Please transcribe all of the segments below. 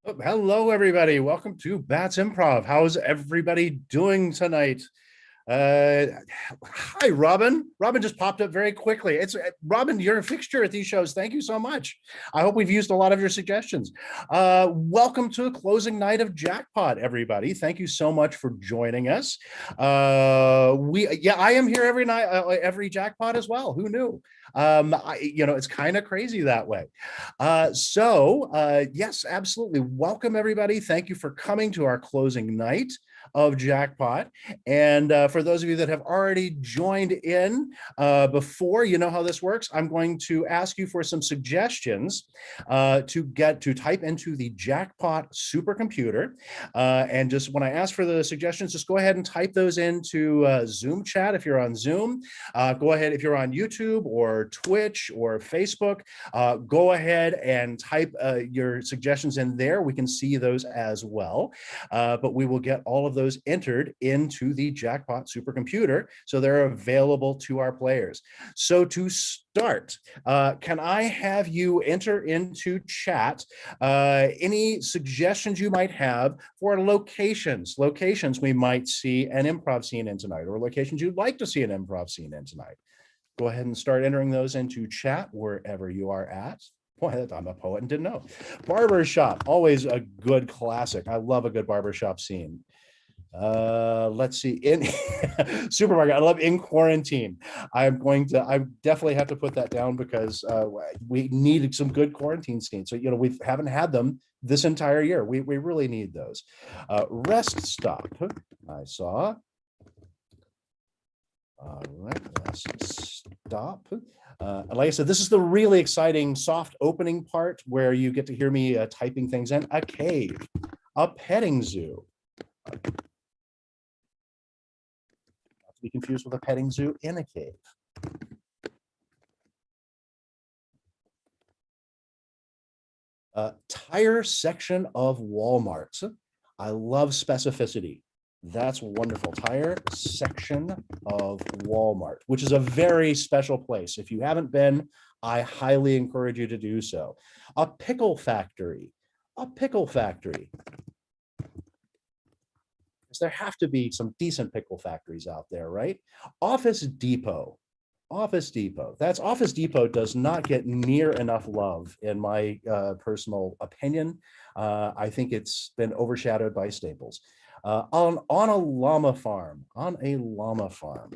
Oh, hello, everybody. Welcome to Bats Improv. How's everybody doing tonight? Uh, Hi, Robin. Robin just popped up very quickly. It's Robin, you're a fixture at these shows. Thank you so much. I hope we've used a lot of your suggestions. Welcome to the closing night of Jackpot, everybody. Thank you so much for joining us. I am here every night, every Jackpot as well. Who knew? It's kind of crazy that way. Yes, absolutely. Welcome, everybody. Thank you for coming to our closing night of Jackpot. And for those of you that have already joined in before, you know how this works. I'm going to ask you for some suggestions to type into the Jackpot Supercomputer. And just when I ask for the suggestions, just go ahead and type those into Zoom chat if you're on Zoom. Go ahead if you're on YouTube or Twitch or Facebook. Go ahead and type your suggestions in there. We can see those as well. But we will get all of those entered into the Jackpot Supercomputer, so they're available to our players. So to start, can I have you enter into chat any suggestions you might have for locations we might see an improv scene in tonight, or locations you'd like to see an improv scene in tonight? Go ahead and start entering those into chat wherever you are at. Boy, I'm a poet and didn't know. Barbershop, always a good classic. I love a good barbershop scene. Let's see, in supermarket. I love in quarantine. I definitely have to put that down because we need some good quarantine scenes. So, we haven't had them this entire year. We really need those. Rest stop, I saw. All right, let's stop. Like I said, this is the really exciting soft opening part where you get to hear me typing things in. A cave, a petting zoo. Not to be confused with a petting zoo in a cave. Tire section of Walmart. I love specificity. That's wonderful. Tire section of Walmart, which is a very special place. If you haven't been, I highly encourage you to do so. A pickle factory. A pickle factory. Because there have to be some decent pickle factories out there, right? Office Depot. Office Depot. Office Depot does not get near enough love, in my personal opinion. I think it's been overshadowed by Staples. On a llama farm. On a llama farm.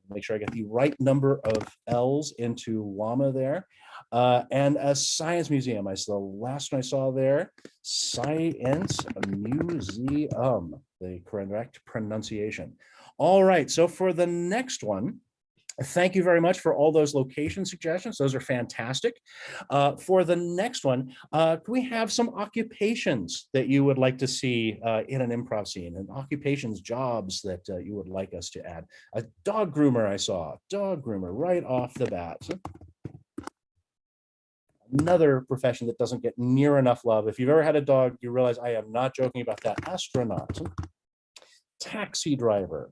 Make sure I get the right number of L's into llama there. And a science museum. The last one I saw there. Science Museum. The correct pronunciation. All right, so for the next one, thank you very much for all those location suggestions. Those are fantastic. For the next one, can we have some occupations that you would like to see in an improv scene, and occupations, jobs that you would like us to add? A dog groomer, I saw. Dog groomer right off the bat. Another profession that doesn't get near enough love. If you've ever had a dog, you realize I am not joking about that. Astronaut. Taxi driver.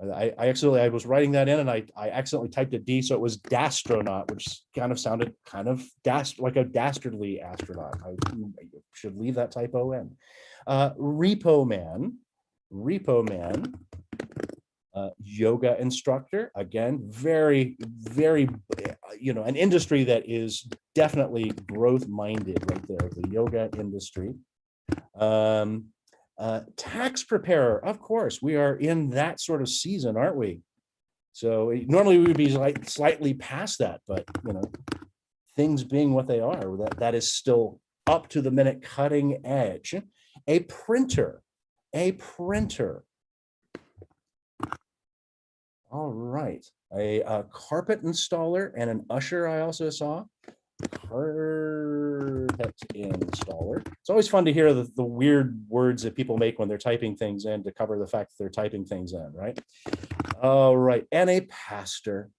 I was writing that in, and I accidentally typed a D, so it was dastronaut, which kind of sounded like a dastardly astronaut. I should leave that typo in. Repo man, yoga instructor. Again, very, very, an industry that is definitely growth minded right there, the yoga industry. Tax preparer, of course, we are in that sort of season, aren't we? So normally we would be slightly past that, but things being what they are, that is still up to the minute, cutting edge. A printer. All right, a carpet installer and an usher I also saw. Carpet installer. It's always fun to hear the weird words that people make when they're typing things in to cover the fact that they're typing things in, right? All right, and a pastor.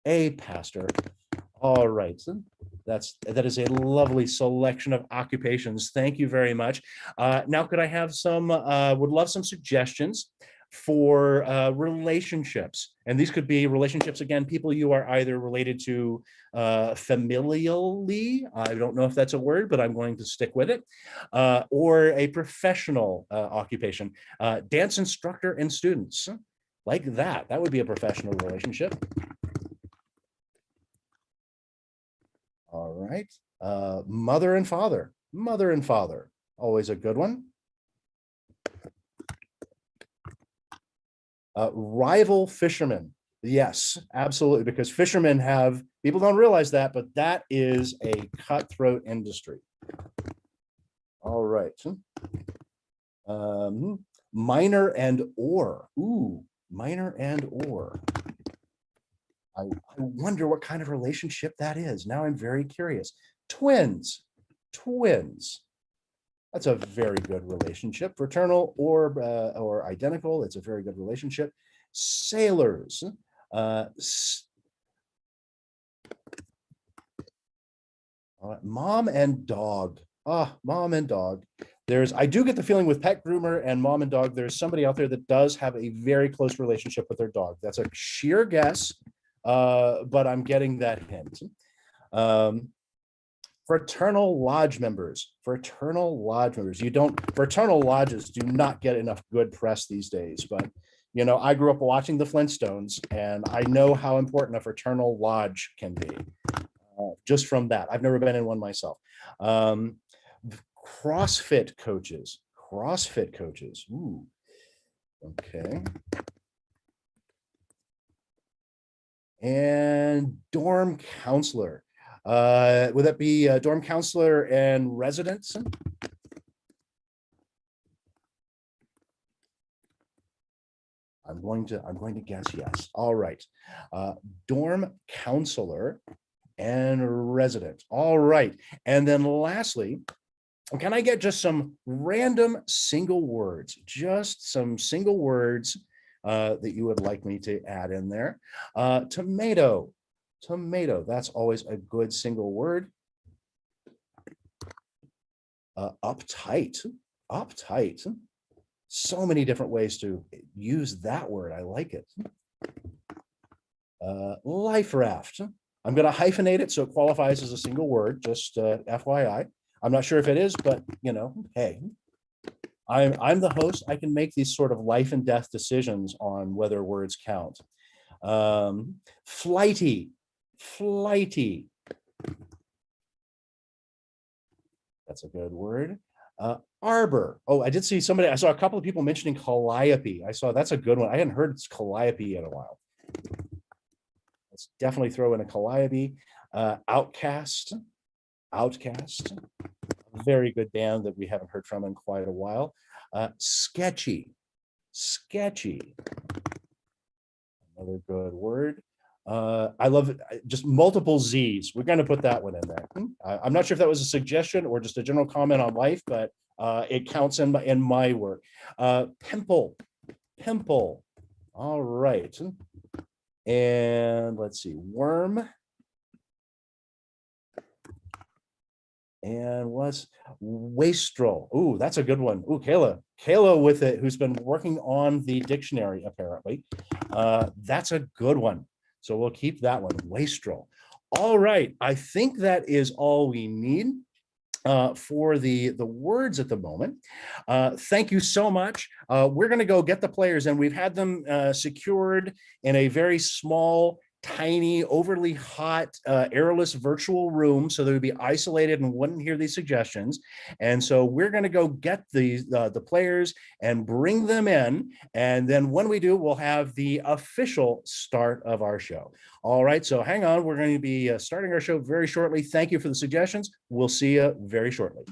All right, so that is a lovely selection of occupations. Thank you very much. Now, could I have would love some suggestions for relationships. And these could be relationships, again, people you are either related to familially, I don't know if that's a word, but I'm going to stick with it, or a professional occupation, dance instructor and students, like that. That would be a professional relationship. All right. Mother and father. Mother and father. Always a good one. Rival fishermen. Yes, absolutely. Because fishermen have, people don't realize that, but that is a cutthroat industry. All right. Minor and or. Ooh, minor and or. I wonder what kind of relationship that is. Now I'm very curious. Twins. Twins. That's a very good relationship. Fraternal or identical. It's a very good relationship. Sailors. Mom and dog. Mom and dog. I do get the feeling with pet groomer and mom and dog, there's somebody out there that does have a very close relationship with their dog. That's a sheer guess, but I'm getting that hint. Fraternal lodge members. Fraternal lodge members. Fraternal lodges do not get enough good press these days, but you know, I grew up watching the Flintstones and I know how important a fraternal lodge can be. Just from that. I've never been in one myself. CrossFit coaches. CrossFit coaches. Ooh. Okay. And dorm counselor. Would that be dorm counselor and residents? I'm going to guess yes. All right. Dorm counselor and resident. All right. And then lastly, can I get just some random single words? Just some single words that you would like me to add in there. Tomato. Tomato. That's always a good single word. Uptight. Uptight. So many different ways to use that word. I like it. Life raft. I'm going to hyphenate it so it qualifies as a single word, just FYI. I'm not sure if it is, but you know, hey, I'm the host. I can make these sort of life and death decisions on whether words count. Flighty. Flighty. That's a good word. Arbor. Oh, I did see somebody, I saw a couple of people mentioning calliope. I saw that's a good one. I hadn't heard calliope in a while. Let's definitely throw in a calliope. Outcast. Outcast. Very good band that we haven't heard from in quite a while. Sketchy. Sketchy. Another good word. I love it. Just multiple Z's. We're going to put that one in there. I'm not sure if that was a suggestion or just a general comment on life, but it counts in my work. Pimple. Pimple. All right. And let's see. Worm. And what's wastrel? Ooh, that's a good one. Ooh, Kayla with it, who's been working on the dictionary apparently. That's a good one. So we'll keep that one, wastrel. All right, I think that is all we need for the words at the moment. Thank you so much. We're going to go get the players, and we've had them secured in a very small, tiny, overly hot, airless virtual room, so they would be isolated and wouldn't hear these suggestions. And so we're going to go get the players and bring them in. And then when we do, we'll have the official start of our show. All right, so hang on. We're going to be starting our show very shortly. Thank you for the suggestions. We'll see you very shortly.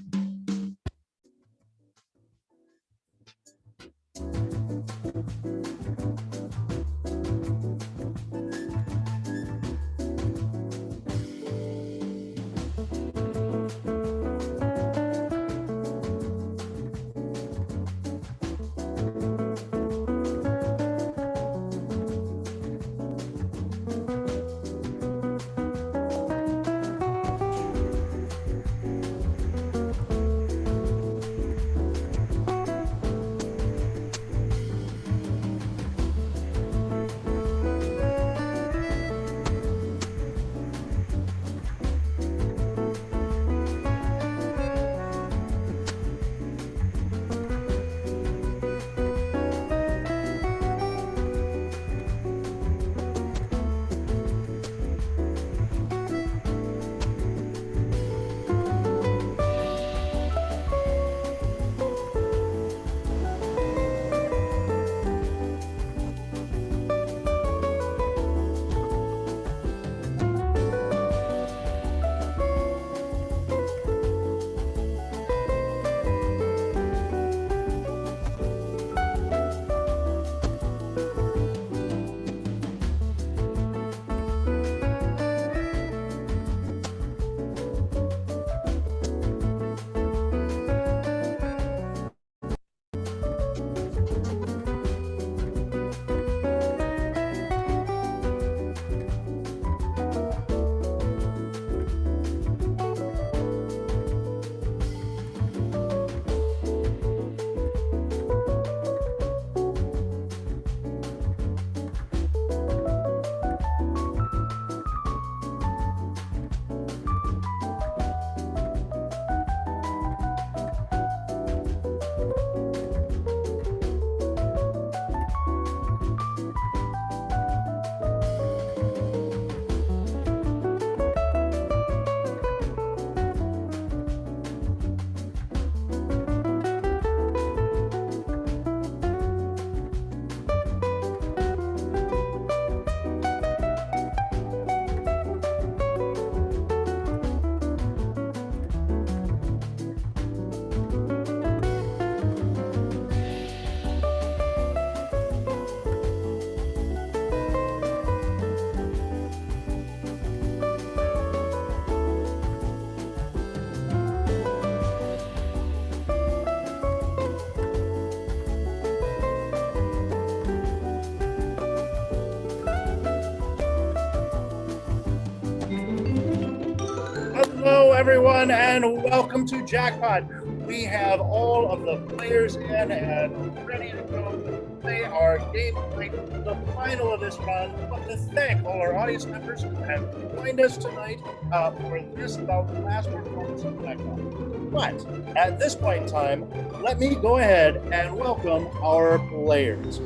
everyone, and welcome to Jackpot. We have all of the players in and ready to go. They are game night, the final of this run. I want to thank all our audience members who have joined us tonight for this, the last performance of Jackpot. But at this point in time, let me go ahead and welcome our players.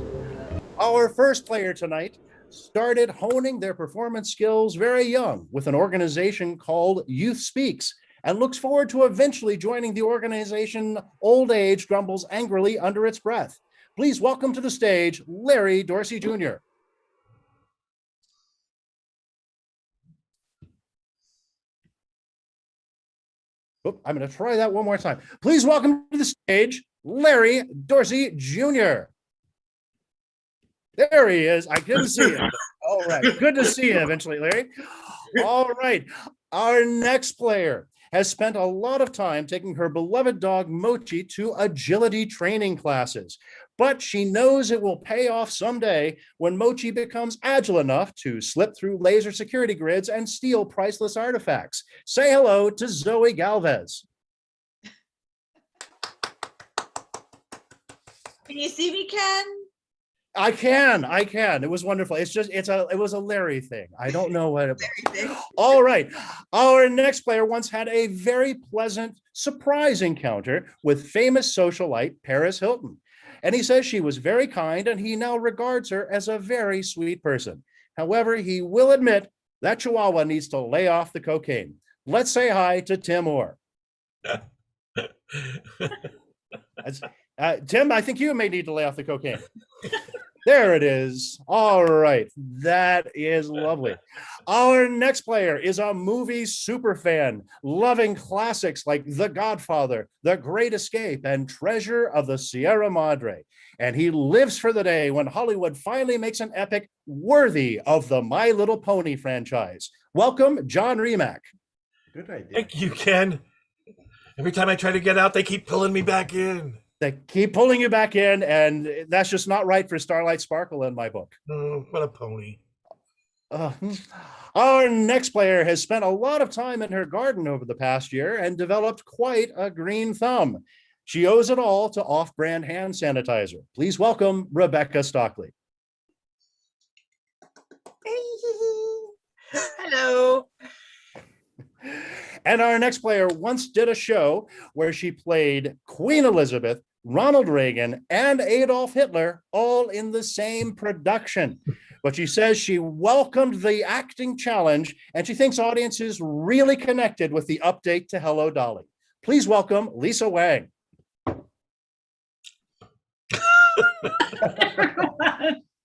Our first player tonight started honing their performance skills very young with an organization called Youth Speaks and looks forward to eventually joining the organization Old Age Grumbles Angrily Under Its Breath. Please welcome to the stage, Larry Dorsey Jr. I'm going to try that one more time. Please welcome to the stage, Larry Dorsey Jr. There he is. I couldn't see him. All right. Good to see you eventually, Larry. All right. Our next player has spent a lot of time taking her beloved dog, Mochi, to agility training classes. But she knows it will pay off someday when Mochi becomes agile enough to slip through laser security grids and steal priceless artifacts. Say hello to Zoe Galvez. Can you see me, Ken? I can. It was wonderful. It was a Larry thing. I don't know what it was. All right. Our next player once had a very pleasant surprise encounter with famous socialite Paris Hilton. And he says she was very kind and he now regards her as a very sweet person. However, he will admit that Chihuahua needs to lay off the cocaine. Let's say hi to Tim Orr. Tim, I think you may need to lay off the cocaine. There it is. All right. That is lovely. Our next player is a movie super fan, loving classics like The Godfather, The Great Escape, and Treasure of the Sierra Madre. And he lives for the day when Hollywood finally makes an epic worthy of the My Little Pony franchise. Welcome, John Remack. Good idea. Thank you, Ken. Every time I try to get out, they keep pulling me back in. They keep pulling you back in, and that's just not right for Starlight Sparkle in my book. Oh, what a pony. Our next player has spent a lot of time in her garden over the past year and developed quite a green thumb. She owes it all to off-brand hand sanitizer. Please welcome Rebecca Stockley. Hello. And our next player once did a show where she played Queen Elizabeth, Ronald Reagan, and Adolf Hitler all in the same production. But she says she welcomed the acting challenge and she thinks audiences really connected with the update to Hello, Dolly. Please welcome Lisa Wang.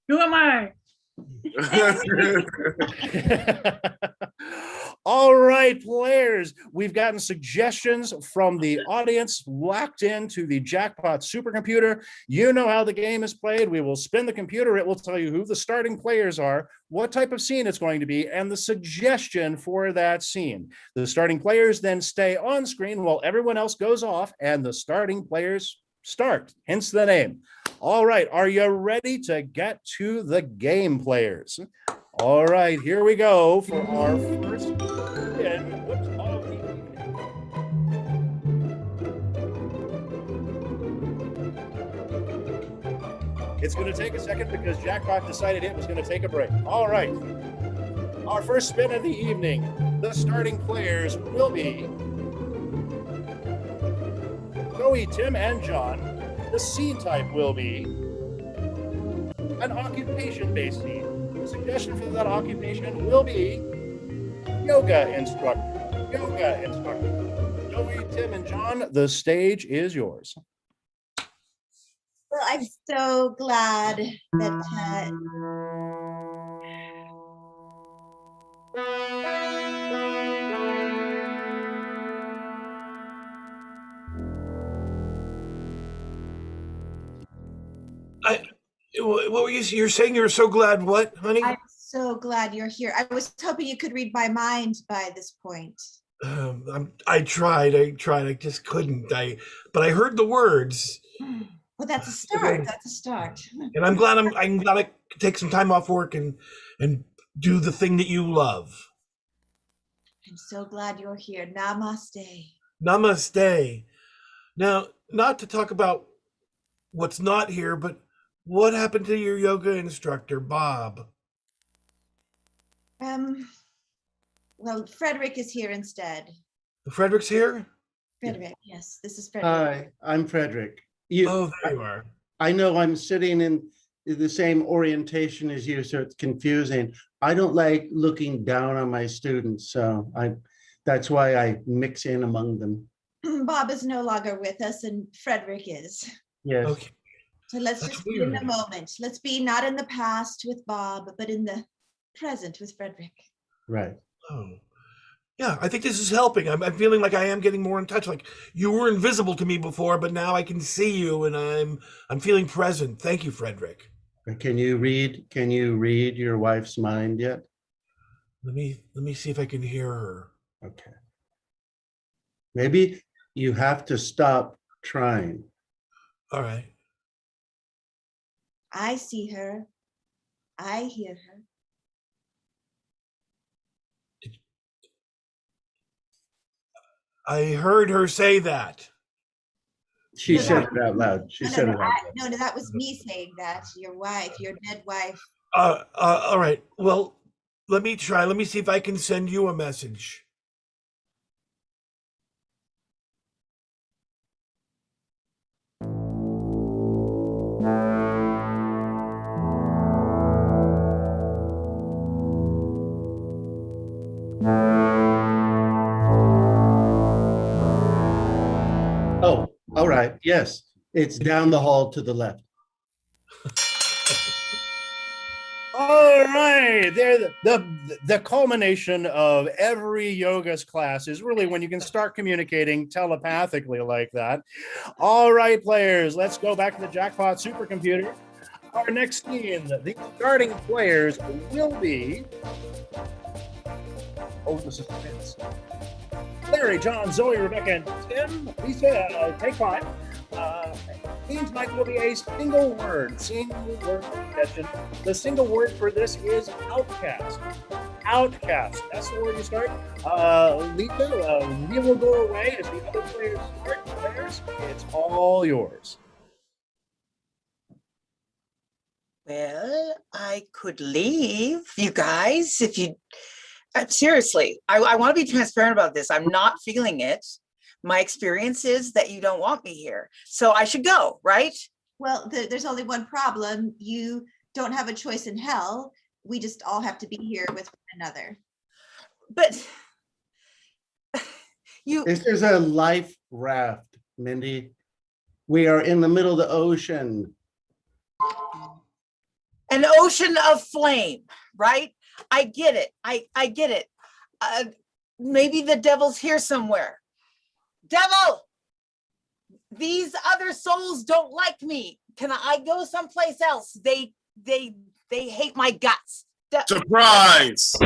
Who am I? All right, players, we've gotten suggestions from the audience locked into the Jackpot Supercomputer. You know how the game is played. We will spin the computer. It will tell you who the starting players are, what type of scene it's going to be, and the suggestion for that scene. The starting players then stay on screen while everyone else goes off, and the starting players start, hence the name. All right, are you ready to get to the game, players? All right, here we go for our first spin. Whoops, it's going to take a second because Jackpot decided it was going to take a break. All right, our first spin of the evening. The starting players will be Zoe, Tim, and John. The scene type will be an occupation-based scene. The suggestion for that occupation will be yoga instructor. Yoga instructor. Zoe, Tim, and John, the stage is yours. Well, I'm so glad that what were you're saying? You're so glad what, honey? I'm so glad you're here. I was hoping you could read my mind by this point. I tried. I just couldn't. But I heard the words. Well, that's a start. That's a start. And I'm glad I could take some time off work and do the thing that you love. I'm so glad you're here. Namaste. Namaste. Now, not to talk about what's not here, but what happened to your yoga instructor, Bob? Well, Frederick is here instead. Frederick's here? Frederick, yes, this is Frederick. Hi, I'm Frederick. Oh, there you are. I know I'm sitting in the same orientation as you, so it's confusing. I don't like looking down on my students, so that's why I mix in among them. Bob is no longer with us and Frederick is. Yes. Okay. So let's That's just be in the weird. moment. Let's be not in the past with Bob, but in the present with Frederick. Right. Oh. Yeah, I think this is helping. I'm feeling like I am getting more in touch. Like you were invisible to me before, but now I can see you and I'm feeling present. Thank you, Frederick. Can you read your wife's mind yet? Let me see if I can hear her. Okay. Maybe you have to stop trying. All right. I see her. I hear her. I heard her say that. She No, said it out loud. She said it out loud. No, that was me saying that. Your wife, your dead wife. All right. Well, let me try. Let me see if I can send you a message. Oh, all right. Yes, it's down the hall to the left. All right, there. The culmination of every yoga's class is really when you can start communicating telepathically like that. All right, players, let's go back to the Jackpot Supercomputer. Our next team, the starting players will be. Oh, the suspense. Larry, John, Zoe, Rebecca, and Tim. Lisa, take 5. Team tonight will be a single word session. The single word for this is outcast. Outcast. That's the word you start. Lisa, we will go away as the other players start. Players, it's all yours. Well, I could leave you guys if you. Seriously, I want to be transparent about this. I'm not feeling it. My experience is that you don't want me here. So I should go, right? Well, there's only one problem. You don't have a choice in hell. We just all have to be here with one another. But you. This is a life raft, Mindy. We are in the middle of the ocean. An ocean of flame, right? I get it. I get it. Maybe the devil's here somewhere. Devil! These other souls don't like me. Can I go someplace else? They hate my guts. Surprise!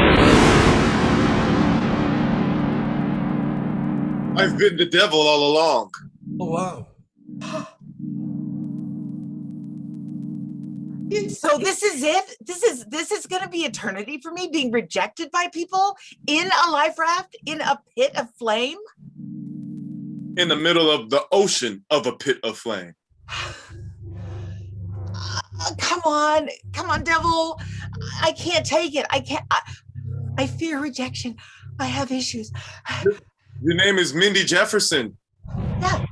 I've been the devil all along. Oh wow. So this is it. This is going to be eternity for me, being rejected by people in a life raft in a pit of flame. In the middle of the ocean of a pit of flame. Come on, devil. I can't take it. I fear rejection. I have issues. Your name is Mindy Jefferson. Yeah.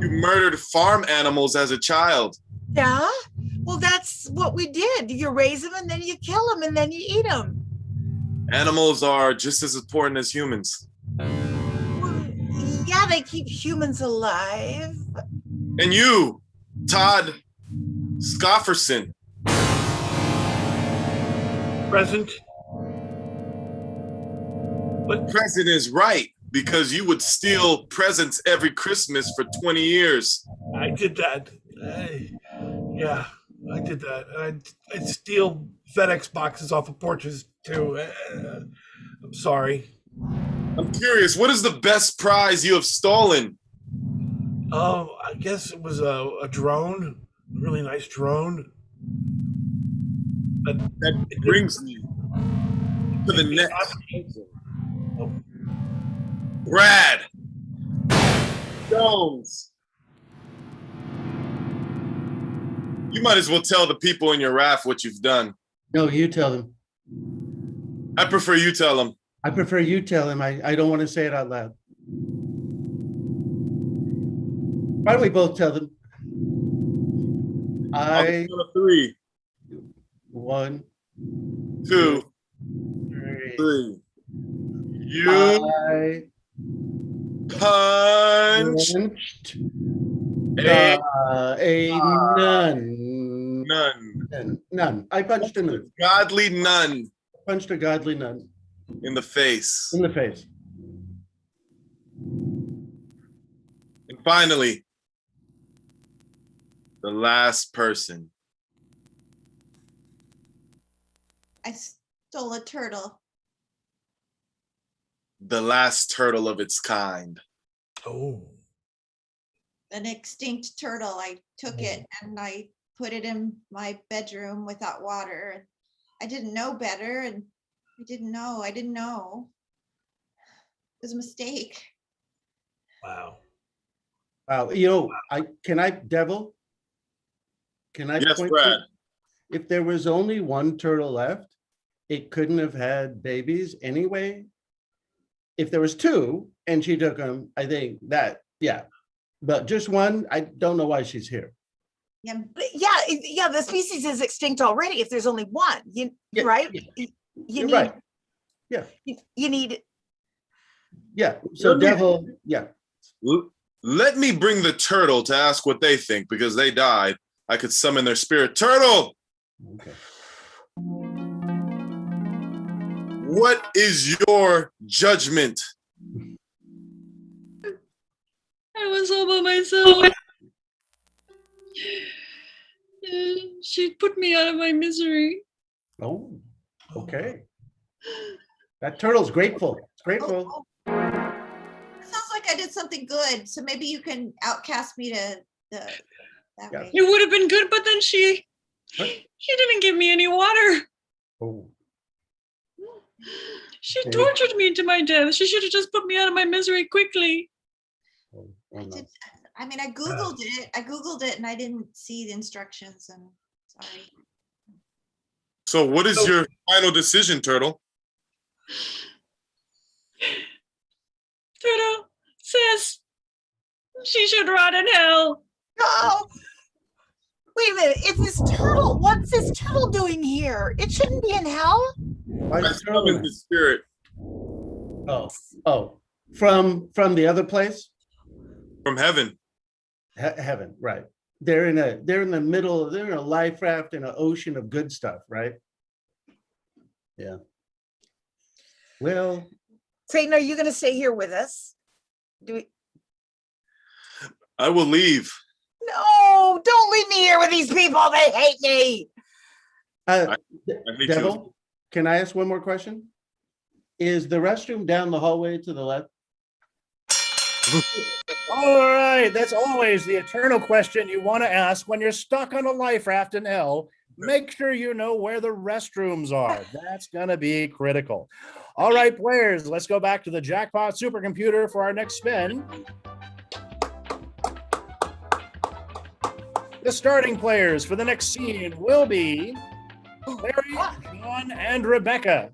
You murdered farm animals as a child. Yeah. Well, that's what we did. You raise them and then you kill them and then you eat them. Animals are just as important as humans. Well, yeah, they keep humans alive. And you, Todd Scofferson. Present. What? Present is right, because you would steal presents every Christmas for 20 years. I did that. Yeah, I did that. I'd steal FedEx boxes off of porches too. I'm sorry. I'm curious, what is the best prize you have stolen? I guess it was a drone, a really nice drone. That brings me to the next. Brad Jones. You might as well tell the people in your raft what you've done. No, you tell them. I prefer you tell them. I prefer you tell him. I don't want to say it out loud. Why don't we both tell them? I'll I, count of 3, 1, 2, 3. 3. You I punch punched a a nun. nun. None. I punched a nun. Godly nun Punched a godly nun in the face. in the face. And finally, the last person. I stole a turtle. The last turtle of its kind. Oh. An extinct turtle. I took it and I put it in my bedroom without water. And I didn't know better, and I didn't know. It was a mistake. Wow. Wow. Devil? Can I Yes, point Brad. to, if there was only one turtle left, it couldn't have had babies anyway. If there was 2 and she took them, I think that, yeah. But just one, I don't know why she's here. Yeah, But yeah, the species is extinct already if there's only one, Yeah, right? yeah. You You're need, right. Yeah. you need, Yeah. So Let me- devil, yeah. Let me bring the turtle to ask what they think, because they died. I could summon their spirit. Turtle, Okay. what is your judgment? I was all by myself. She put me out of my misery. Oh, okay. That turtle's grateful. It's grateful. sounds like I did something good. So maybe you can outcast me to that Yeah. way. It would have been good, but then she didn't give me any water. Oh, She Yeah. tortured me to my death. She should have just put me out of my misery quickly. oh, I no. did. I mean, I Googled it and I didn't see the instructions, and sorry. So what is your final decision, Turtle? Turtle says she should rot in hell. oh, wait a minute, what's this turtle doing here? It shouldn't be in hell. Why I is the turtle summoned the spirit. Oh, from the other place? From heaven. Heaven, right. They're in the middle, they're in a life raft in an ocean of good stuff, right? Yeah. Well, Satan, are you gonna stay here with us? I will leave. No, don't leave me here with these people. They hate me. I hate you. Devil, can I ask one more question? Is the restroom down the hallway to the left? All right, that's always the eternal question you want to ask when you're stuck on a life raft in hell. Make sure you know where the restrooms are. That's going to be critical. All right, players, let's go back to the Jackpot Supercomputer for our next spin. The starting players for the next scene will be Larry, John, and Rebecca.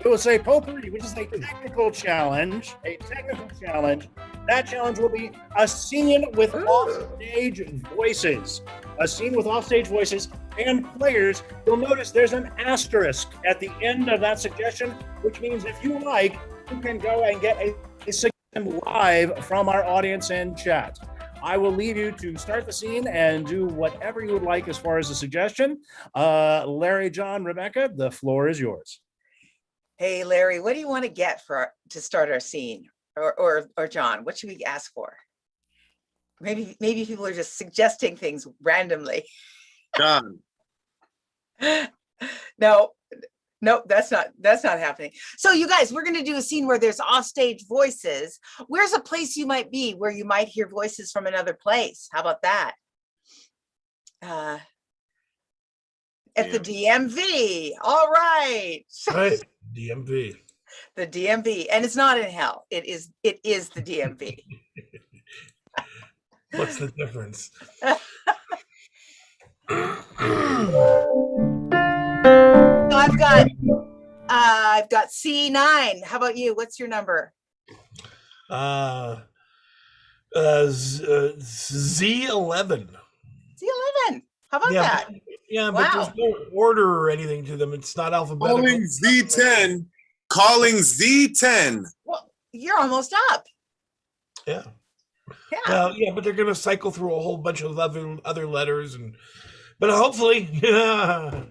It will say potpourri, which is a technical challenge. That challenge will be a scene with offstage voices. A scene with offstage voices and players. You'll notice there's an asterisk at the end of that suggestion, which means if you like, you can go and get a suggestion live from our audience in chat. I will leave you to start the scene and do whatever you would like as far as a suggestion. Larry, John, Rebecca, the floor is yours. Hey, Larry, what do you want to get to start our scene? Or John, what should we ask for? Maybe people are just suggesting things randomly. John. No, that's not happening. So you guys, we're going to do a scene where there's offstage voices. Where's a place you might be where you might hear voices from another place? How about that? At the DMV. All right. Right. DMV. The DMV, and it's not in hell. It is the DMV. What's the difference? So I've got C9. How about you? What's your number? Z11. C11. How about Yeah, that? Yeah, Wow. but there's no order or anything to them. It's not alphabetical. Calling Z10. Calling Z10. Well, you're almost up. Yeah. Yeah. Well, yeah, but they're gonna cycle through a whole bunch of other letters, but hopefully, yeah,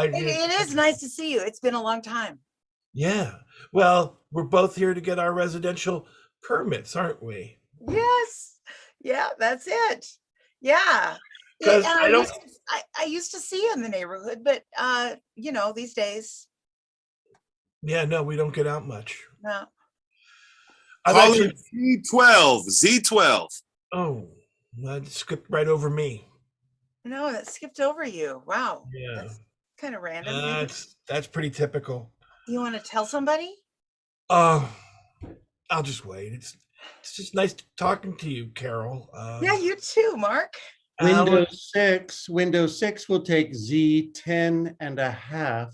It is nice to see you. It's been a long time. yeah. Well, we're both here to get our residential permits, aren't we? Yes. Yeah, that's it. Yeah. 'Cause And I don't- I used to see you in the neighborhood, but these days, Yeah, no, we don't get out much. no. I've Calling actually, Z12. Z12. oh, that skipped right over me. No, that skipped over you. Wow. Yeah, That's kind of random. Maybe that's pretty typical. you want to tell somebody? I'll just wait. It's just nice talking to you, Carol. Yeah, you too, Mark. Windows 6 will take Z10 and a half.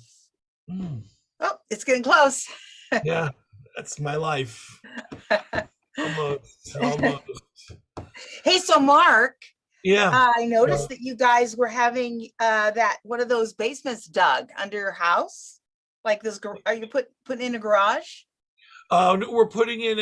Oh, it's getting close. Yeah, that's my life. Almost. Hey, so Mark, Yeah. I noticed that you guys were having one of those basements dug under your house. Like this, are you putting in a garage? We're putting in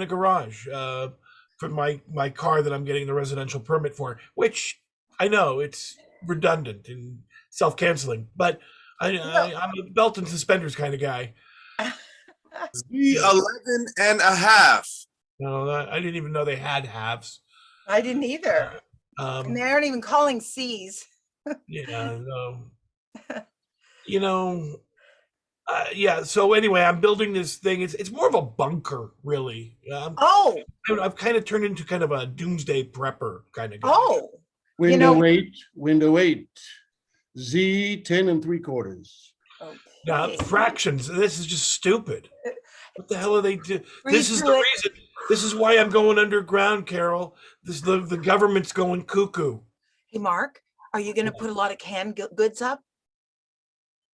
a garage for my car that I'm getting the residential permit for, which I know it's redundant and self-canceling, but I'm a belt and suspenders kind of guy. Z11 and a half. No, I didn't even know they had halves. I didn't either. And they aren't even calling C's. Yeah, no. Yeah. So anyway, I'm building this thing. It's more of a bunker, really. I've kind of turned into kind of a doomsday prepper kind of guy. Oh, Window 8, Z10 and 3/4. Now, fractions. This is just stupid. What the hell are they doing? This is the reason. This is why I'm going underground, Carol. The government's going cuckoo. Hey, Mark, are you going to put a lot of canned goods up?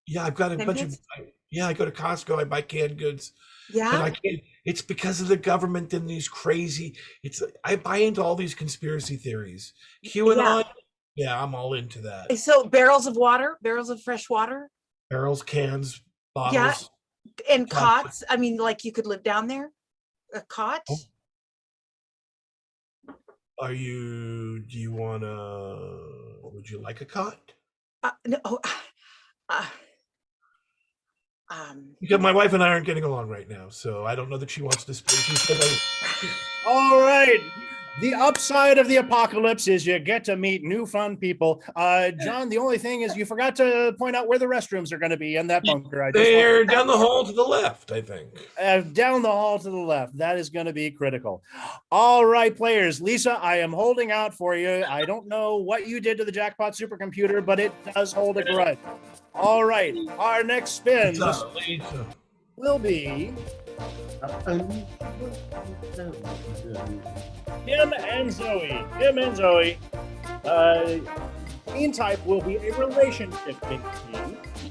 Yeah, I've got a Canned bunch goods? of. Yeah, I go to Costco. I buy canned goods. Yeah. And I can't. It's because of the government and these crazy. I buy into all these conspiracy theories. QAnon. Yeah, I'm all into that. So barrels of fresh water. Barrels, cans, bottles. Yeah, and cots. I mean, like you could live down there. A cot. Oh. Do you would you like a cot? No. Because my wife and I aren't getting along right now, so I don't know that she wants to speak. All right. The upside of the apocalypse is you get to meet new fun people. John, the only thing is you forgot to point out where the restrooms are going to be in that bunker. They're down the hall to the left, I think. Down the hall to the left. That is going to be critical. All right, players. Lisa, I am holding out for you. I don't know what you did to the Jackpot Supercomputer, but it does hold a grudge. All right. Our next spin will be Tim and Zoe. Tim and Zoe. Scene type will be a relationship theme.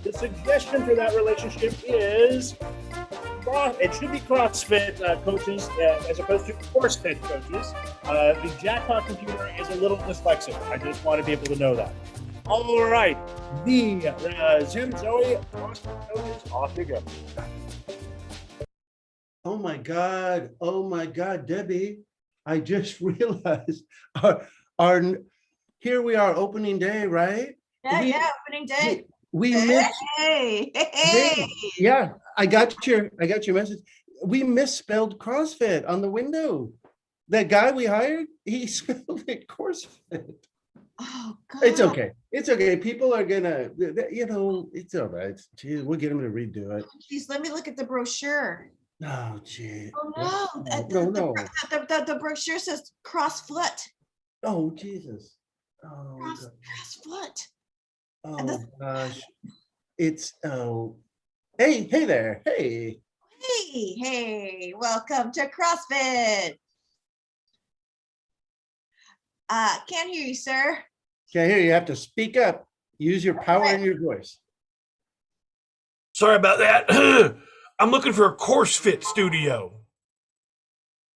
The suggestion for that relationship is it should be CrossFit coaches as opposed to CrossFit coaches. The Jackpot computer is a little dyslexic. I just want to be able to know that. All right. The Tim, Zoe, CrossFit coaches, off you go. Oh my God, Debbie. I just realized our here we are, opening day, right? Yeah, opening day. We missed. Hey. Yeah, I got your message. We misspelled CrossFit on the window. That guy we hired, he spelled it CrossFit. Oh God. It's okay. It's okay. People are gonna, it's all right. Geez, we'll get them to redo it. Please let me look at the brochure. Oh, gee. Oh no. No. The brochure says CrossFoot. Oh, Jesus. Oh, God. CrossFoot. Oh gosh. It's Hey, hey there. Hey. Hey, welcome to CrossFit. Can't hear you, sir. Can't hear you. You have to speak up. Use your power in your voice. Sorry about that. I'm looking for a course fit studio.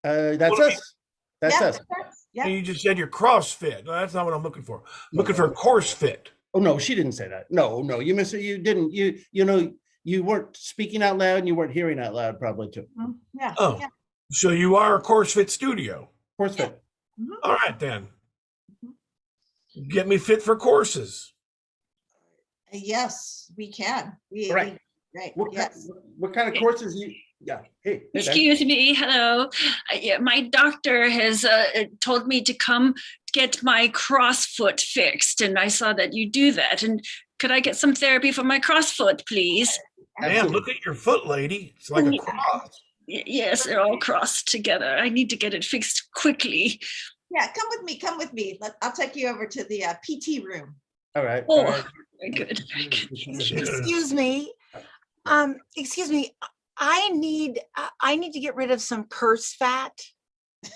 That's us. That's Yep, us. Yep. You just said you're CrossFit. No, that's not what I'm looking for. I'm looking for a course fit. Oh no, she didn't say that. No, no, you missed it. You didn't. You know, you weren't speaking out loud and you weren't hearing out loud probably too. Yeah. Oh, yeah. so you are a course fit studio. Course fit. All right, then. Get me fit for courses. Yes, we can. Right. Right. What, Yes. what kind of courses you? Yeah. Hey. There. Excuse me. Hello. Yeah, my doctor has told me to come get my crossfoot fixed, and I saw that you do that. And could I get some therapy for my crossfoot, please? Man, Absolutely. look at your foot, lady. It's like a cross. Yes, they're all crossed together. I need to get it fixed quickly. Yeah, come with me. Come with me. I'll take you over to the PT room. All right. Oh, All right. very good. Excuse me. Excuse me. I need to get rid of some curse fat.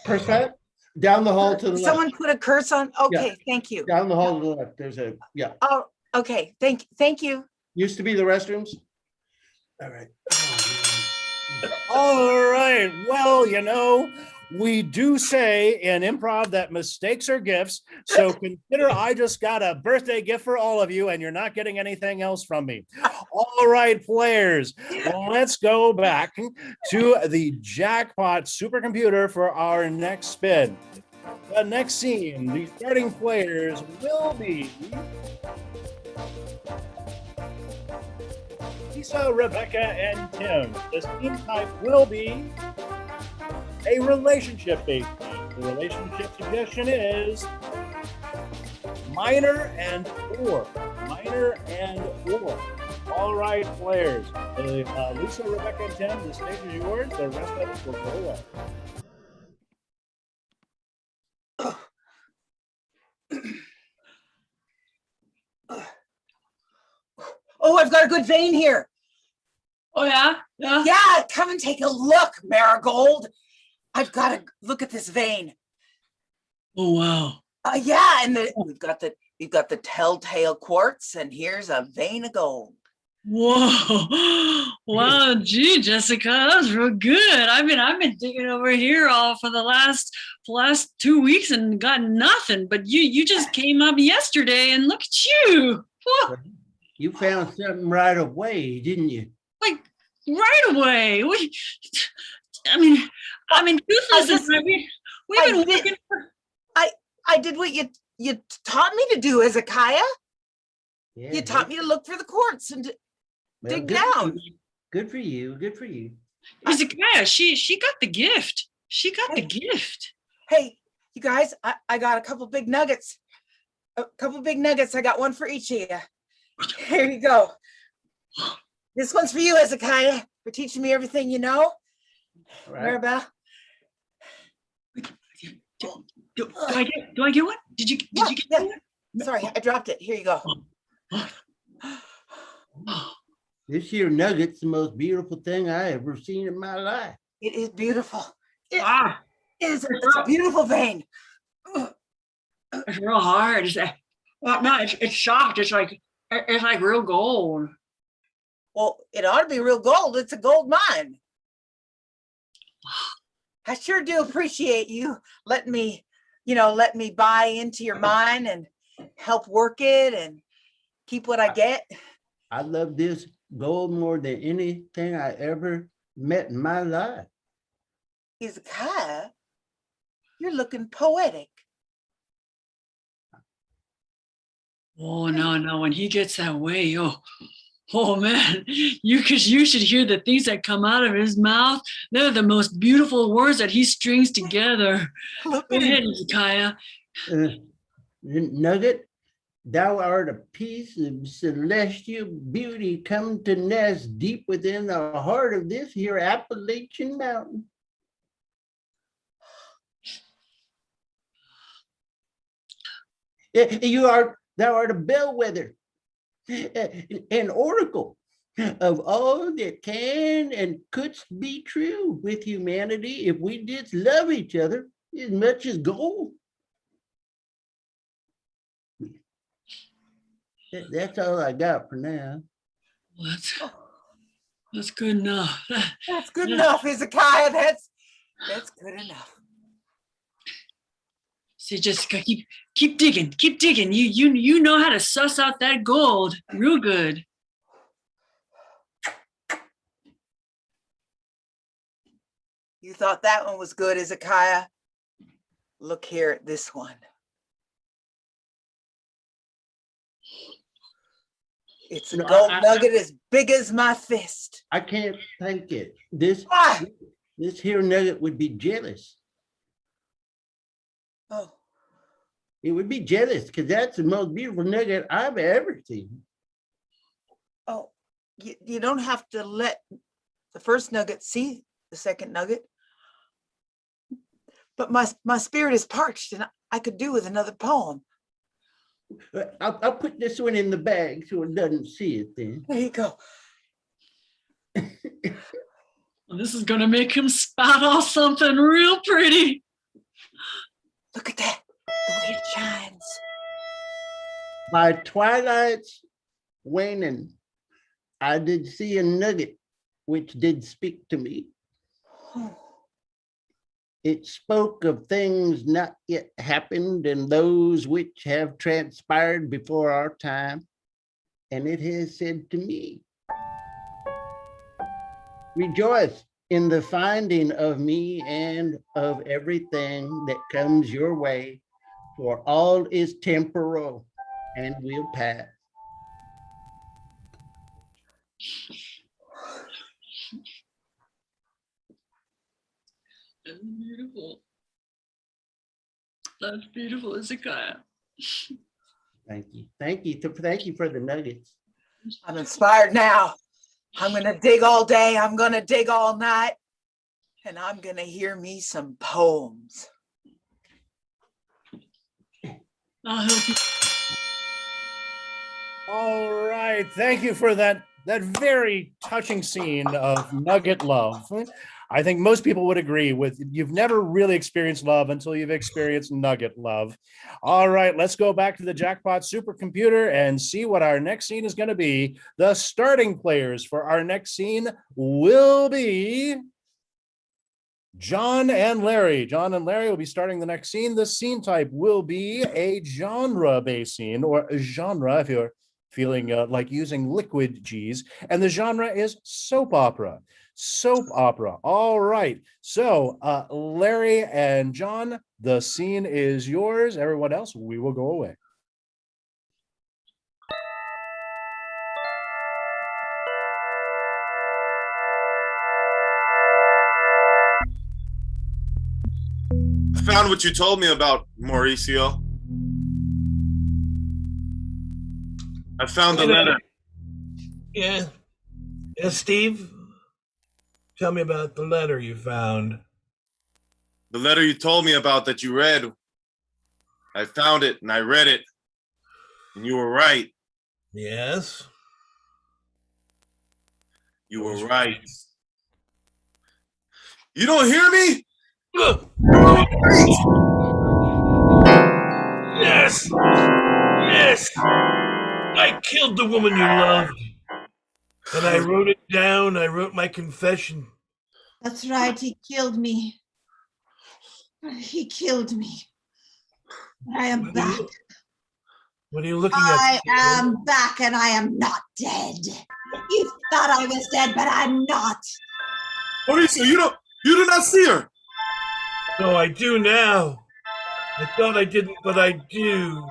Purse fat? Down the hall to the left. Someone put a curse on. Okay, thank you. Down the hall to the left. There's a, yeah. Oh, okay. Thank you. Used to be the restrooms. All right. All right. Well, you know, we do say in improv that mistakes are gifts. So consider I just got a birthday gift for all of you, and you're not getting anything else from me. All right, players, let's go back to the Jackpot Supercomputer for our next spin. The next scene, the starting players will be Lisa, Rebecca, and Tim. The scene type will be a relationship-based game. The relationship suggestion is minor and or. Minor and or. All right, players. Lisa, Rebecca, and Tim, the stage is yours. The rest of us will go away. Oh, I've got a good vein here. Oh, yeah? Yeah. Yeah, come and take a look, Marigold. I've got to look at this vein. Oh, wow. Yeah, and we've got the telltale quartz, and here's a vein of gold. Whoa. Wow, gee, Jessica, that was real good. I've been digging over here all for the last 2 weeks and got nothing. But you just came up yesterday and look at you. Whoa. You found something right away, didn't you? Like right away. I mean, truthfulness, we've been working for. I did what you taught me to do, Hezekiah. Yeah. You taught me to look for the quartz and dig good for down. you. Good for you. Good for you. Hezekiah, she got the gift. She got the gift. Hey, you guys, I got a couple big nuggets. I got one for each of you. Here you go. This one's for you, Hezekiah, for teaching me everything you know. All right. Maribel. Do I get one? Did you get one? Sorry, I dropped it. Here you go. This here nugget's the most beautiful thing I ever seen in my life. It is beautiful. It's It's a beautiful vein. It's real hard. It's soft. It's like real gold. Well, it ought to be real gold. It's a gold mine. I sure do appreciate you letting me buy into your mine and help work it and keep what I get. I love this gold more than anything I ever met in my life. Hezekiah, you're looking poetic. Oh no! When he gets that way, oh man, you should hear the things that come out of his mouth. They're the most beautiful words that he strings together. Look Go at ahead, him. Hezekiah. Nugget, thou art a piece of celestial beauty come to nest deep within the heart of this here Appalachian mountain. Thou art a bellwether, an oracle, of all that can and could be true with humanity if we just love each other as much as gold. That's all I got for now. That's good enough. That's good enough, Hezekiah. That's good enough. See, Jessica, keep digging, keep digging. You know how to suss out that gold real good. You thought that one was good, Hezekiah? Look here at this one. It's a gold nugget as big as my fist. I can't take it. This Why? this here nugget would be jealous. Oh, It would be jealous because that's the most beautiful nugget I've ever seen. oh, you don't have to let the first nugget see the second nugget. But my spirit is parched and I could do with another poem. I'll put this one in the bag so it doesn't see it then. There you go. Well, this is gonna make him spout off something real pretty. Look at that. The way it shines. By twilight's waning, I did see a nugget which did speak to me. Oh, It spoke of things not yet happened and those which have transpired before our time. And it has said to me, rejoice in the finding of me and of everything that comes your way, for all is temporal and will pass. That's beautiful. That's beautiful, Hezekiah. Thank you. Thank you. Thank you for the nuggets. I'm inspired now. I'm going to dig all day. I'm going to dig all night. And I'm going to hear me some poems. I'll help you. All right. Thank you for that very touching scene of nugget love. I think most people would agree with you've never really experienced love until you've experienced nugget love. All right, let's go back to the Jackpot Supercomputer and see what our next scene is going to be. The starting players for our next scene will be John and Larry. John and Larry will be starting the next scene. The scene type will be a genre-based scene, or a genre if you're feeling like using liquid G's. And the genre is soap opera. Soap opera. All right. So Larry and John, the scene is yours. Everyone else, we will go away. I found what you told me about, Mauricio. I found the letter. Yeah. Yeah, Steve? Tell me about the letter you found. The letter you told me about that you read. I found it and I read it. And you were right. Yes? You were right. You don't hear me? Yes! Yes! I killed the woman you loved. And I wrote it down. I wrote my confession. That's right. He killed me. He killed me. I am back. What are you looking I at? am back and I am not dead. You thought I was dead, but I'm not. Mauricio, you do not see her. No, I do now. I thought I didn't, but I do.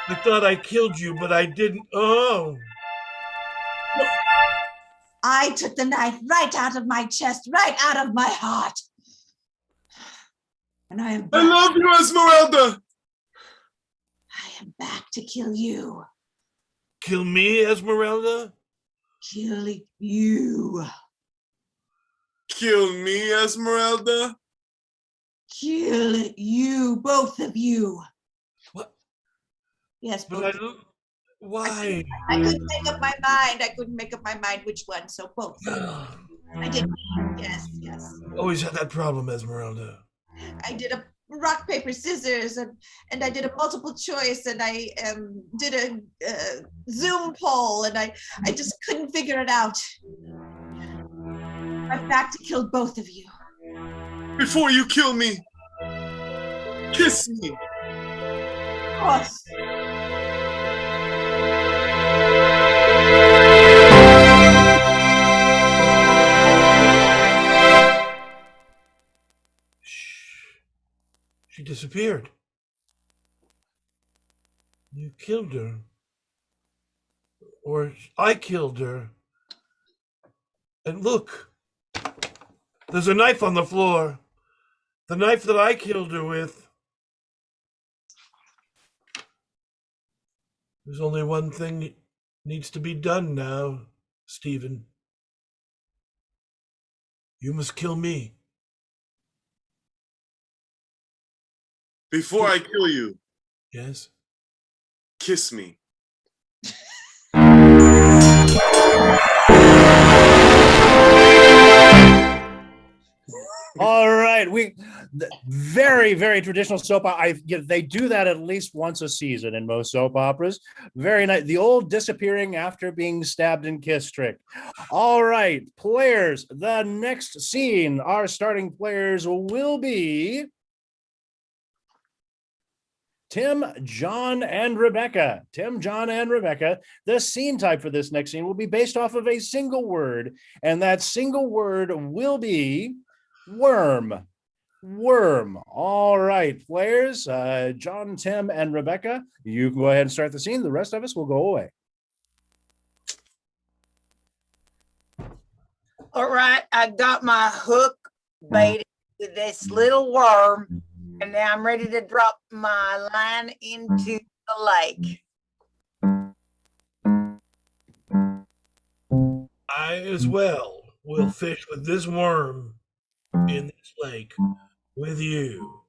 I thought I killed you, but I didn't. Oh. I took the knife right out of my chest, right out of my heart. And I am back. I love you, Esmeralda. I am back to kill you. Kill me, Esmeralda? Kill you. Kill me, Esmeralda. Kill you, both of you. What? Yes, But both. Why? I couldn't make up my mind. I couldn't make up my mind which one. So both. I did. Yes, yes. Always had that problem, Esmeralda. I did a rock, paper, scissors, and I did a multiple choice, and I did a Zoom poll, and I just couldn't figure it out. I'm back to kill both of you. Before you kill me, kiss me. Of course. She disappeared. You killed her. Or I killed her. And look, there's a knife on the floor. The knife that I killed her with. There's only one thing that needs to be done now, Stephen. You must kill me. Before I kill you, Yes? kiss me. All right, very, very traditional soap opera. They do that at least once a season in most soap operas. Very nice. The old disappearing after being stabbed and kissed trick. All right, players. The next scene, our starting players will be Tim, John, and Rebecca. Tim, John, and Rebecca. The scene type for this next scene will be based off of a single word, and that single word will be worm. Worm. All right, players, John, Tim, and Rebecca, you can go ahead and start the scene. The rest of us will go away. All right, I got my hook baited with this little worm, and now I'm ready to drop my line into the lake. I as well will fish with this worm in this lake with you.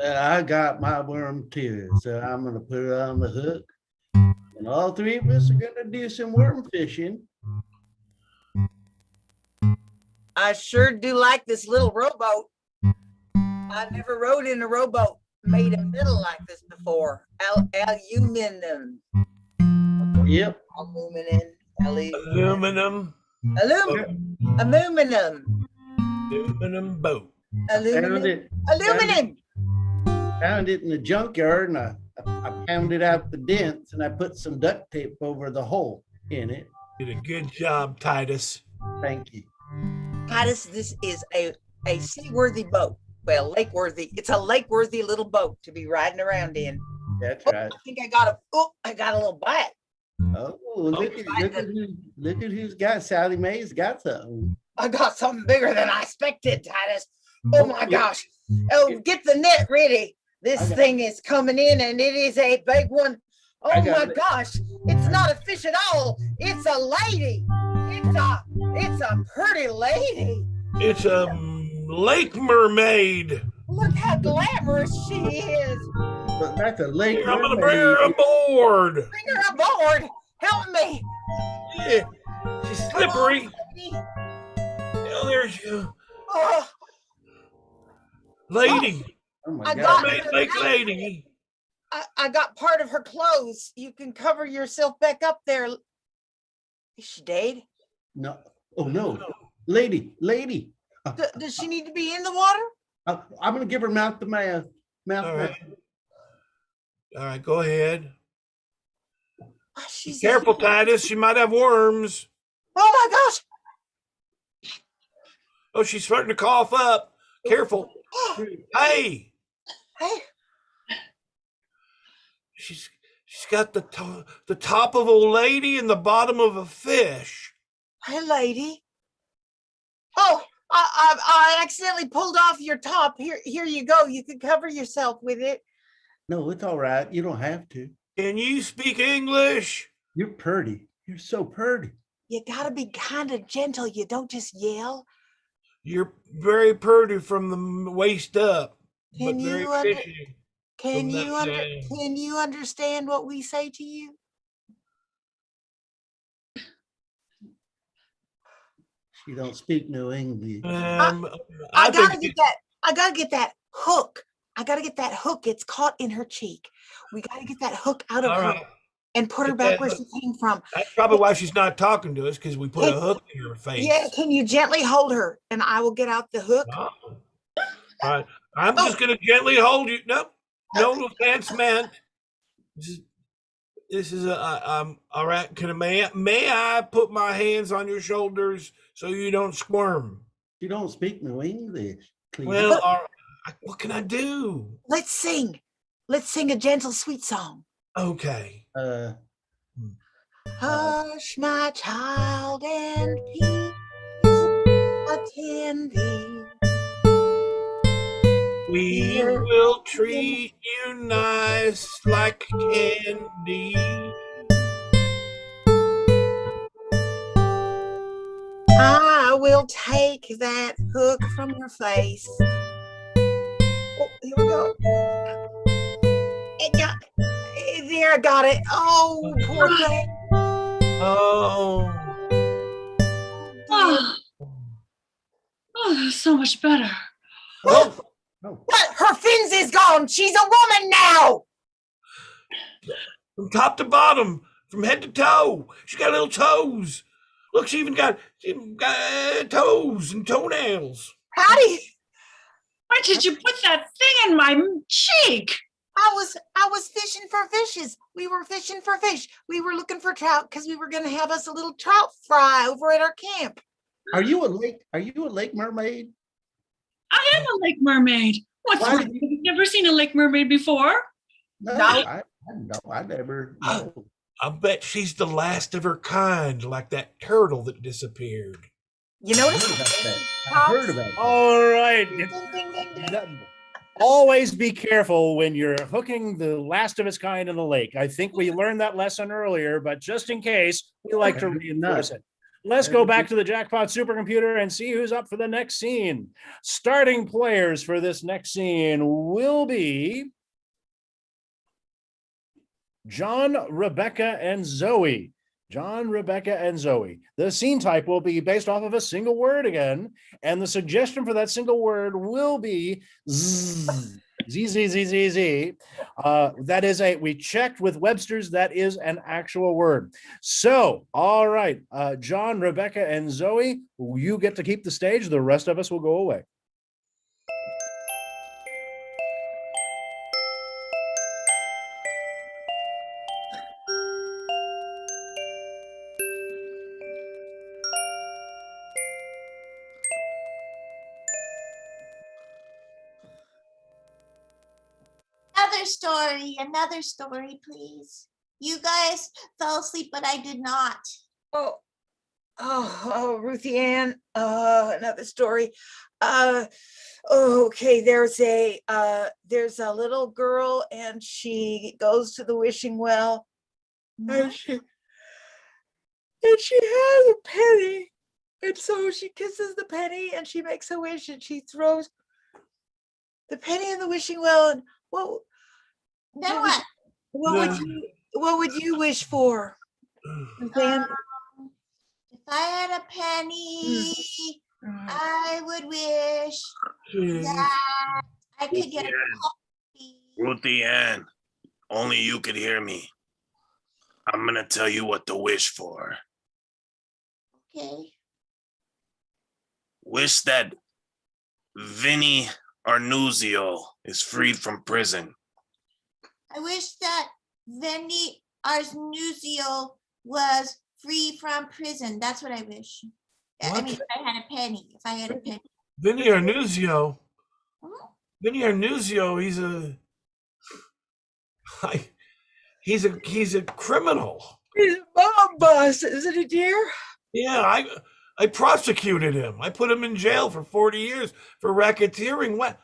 I got my worm too, so I'm gonna put it on the hook. And all three of us are gonna do some worm fishing. I sure do like this little rowboat. I never rode in a rowboat made of metal like this before. Aluminum. Yep. Aluminum. Aluminum. Aluminum. Aluminum boat. Found Aluminum. it. Aluminum. Found it in the junkyard, and I pounded out the dents, and I put some duct tape over the hole in it. Did a good job, Titus. Thank you. Titus, this is a seaworthy boat. Well, lake-worthy. It's a lake-worthy little boat to be riding around in. That's Oh, right. I think I got a little bite. Oh, look at who's got Sally Mae's got something. I got something bigger than I expected, Titus. Oh my gosh. Oh, get the net ready. This thing is coming in and it is a big one. Oh my gosh. It's not a fish at all. It's a lady. It's a pretty lady. It's a lake mermaid. Look how glamorous she is. But that's a lake. I'm gonna bring her aboard. Bring her aboard. Help me. Yeah, she's slippery. Oh, there's you, Oh, lady. Oh my I God. got Mermaid lake lady. I got part of her clothes. You can cover yourself back up there. Is she dead? No. Oh no. Lady. Does she need to be in the water? I'm gonna give her mouth to mouth. All right. All right, go ahead. Oh, Be she's careful, Titus. She might have worms. Oh my gosh. Oh, she's starting to cough up. Careful. Hey, Hey, she's got the top of a lady and the bottom of a fish. hey, lady. Oh, I accidentally pulled off your top. Here you go. You can cover yourself with it. No, it's all right. You don't have to. Can you speak English? You're pretty. You're so pretty. You gotta be kind of gentle. You don't just yell. You're very pretty from the waist up, but Can very you fishy. Can From you that day. can you understand what we say to you? She don't speak no English. I gotta get that. I gotta get that hook. I gotta get that hook. It's caught in her cheek. We gotta get that hook out of All her right. and put her Get back that where hook. she came from. That's probably why she's not talking to us, because we put a hook in her face. Yeah, can you gently hold her and I will get out the hook? Oh. All right. I'm Oh. just gonna gently hold you. Nope. No offense meant. This is all right. May I put my hands on your shoulders so you don't squirm? She don't speak no English. Cleo. Well, all right. What can I do? Let's sing. Let's sing a gentle, sweet song. Okay. Hush, my child, and peace attend thee. We Dear- will treat you nice like candy. I will take that hook from your face. Oh, here we go. There, I got it. Oh, poor thing. Oh. Oh, oh, so much better. Oh. No. What? Her fins is gone. She's a woman now. From top to bottom, from head to toe. She got little toes. Look, she even got toes and toenails. Howdy. Why did you put that thing in my cheek? I was fishing for fishes. We were fishing for fish. We were looking for trout because we were going to have us a little trout fry over at our camp. Are you a lake mermaid? I am a lake mermaid. What's Why wrong? did You've never seen a lake mermaid before? No, No. I never know. I bet she's the last of her kind, like that turtle that disappeared. You I notice? heard about that. I heard about that. All right. Ding, ding, ding, ding. Always be careful when you're hooking the last of its kind in the lake. I think we learned that lesson earlier, but just in case, we like to That'd be reinforce nuts. it. Let's go back to the Jackpot Supercomputer and see who's up for the next scene. Starting players for this next scene will be John, Rebecca, and Zoe. John, Rebecca, and Zoe. The scene type will be based off of a single word again, and the suggestion for that single word will be zzz. Z, Z, Z, Z, Z. That is we checked with Webster's, that is an actual word. So, all right, John, Rebecca, and Zoe, you get to keep the stage. The rest of us will go away. Another story, please. You guys fell asleep, but I did not. Ruthie Ann, another story. Okay, there's a little girl and she goes to the wishing well and she has a penny. And so she kisses the penny and she makes a wish and she throws the penny in the wishing well. And Then what? what would you wish for? Ruthie Ann? If I had a penny, I would wish that I could get a coffee. Ruthie Ann, only you could hear me. I'm gonna tell you what to wish for. Okay. Wish that Vinny Arnuzio is freed from prison. I wish that Vinny Arnuzio was free from prison. That's what I wish. I What? mean, if I had a penny. If I had a penny. Vinny Arnuzio. Mhm. Vinny Arnuzio, he's a criminal. He's a mob boss, isn't he, dear? Yeah, I prosecuted him. I put him in jail for 40 years for racketeering. What?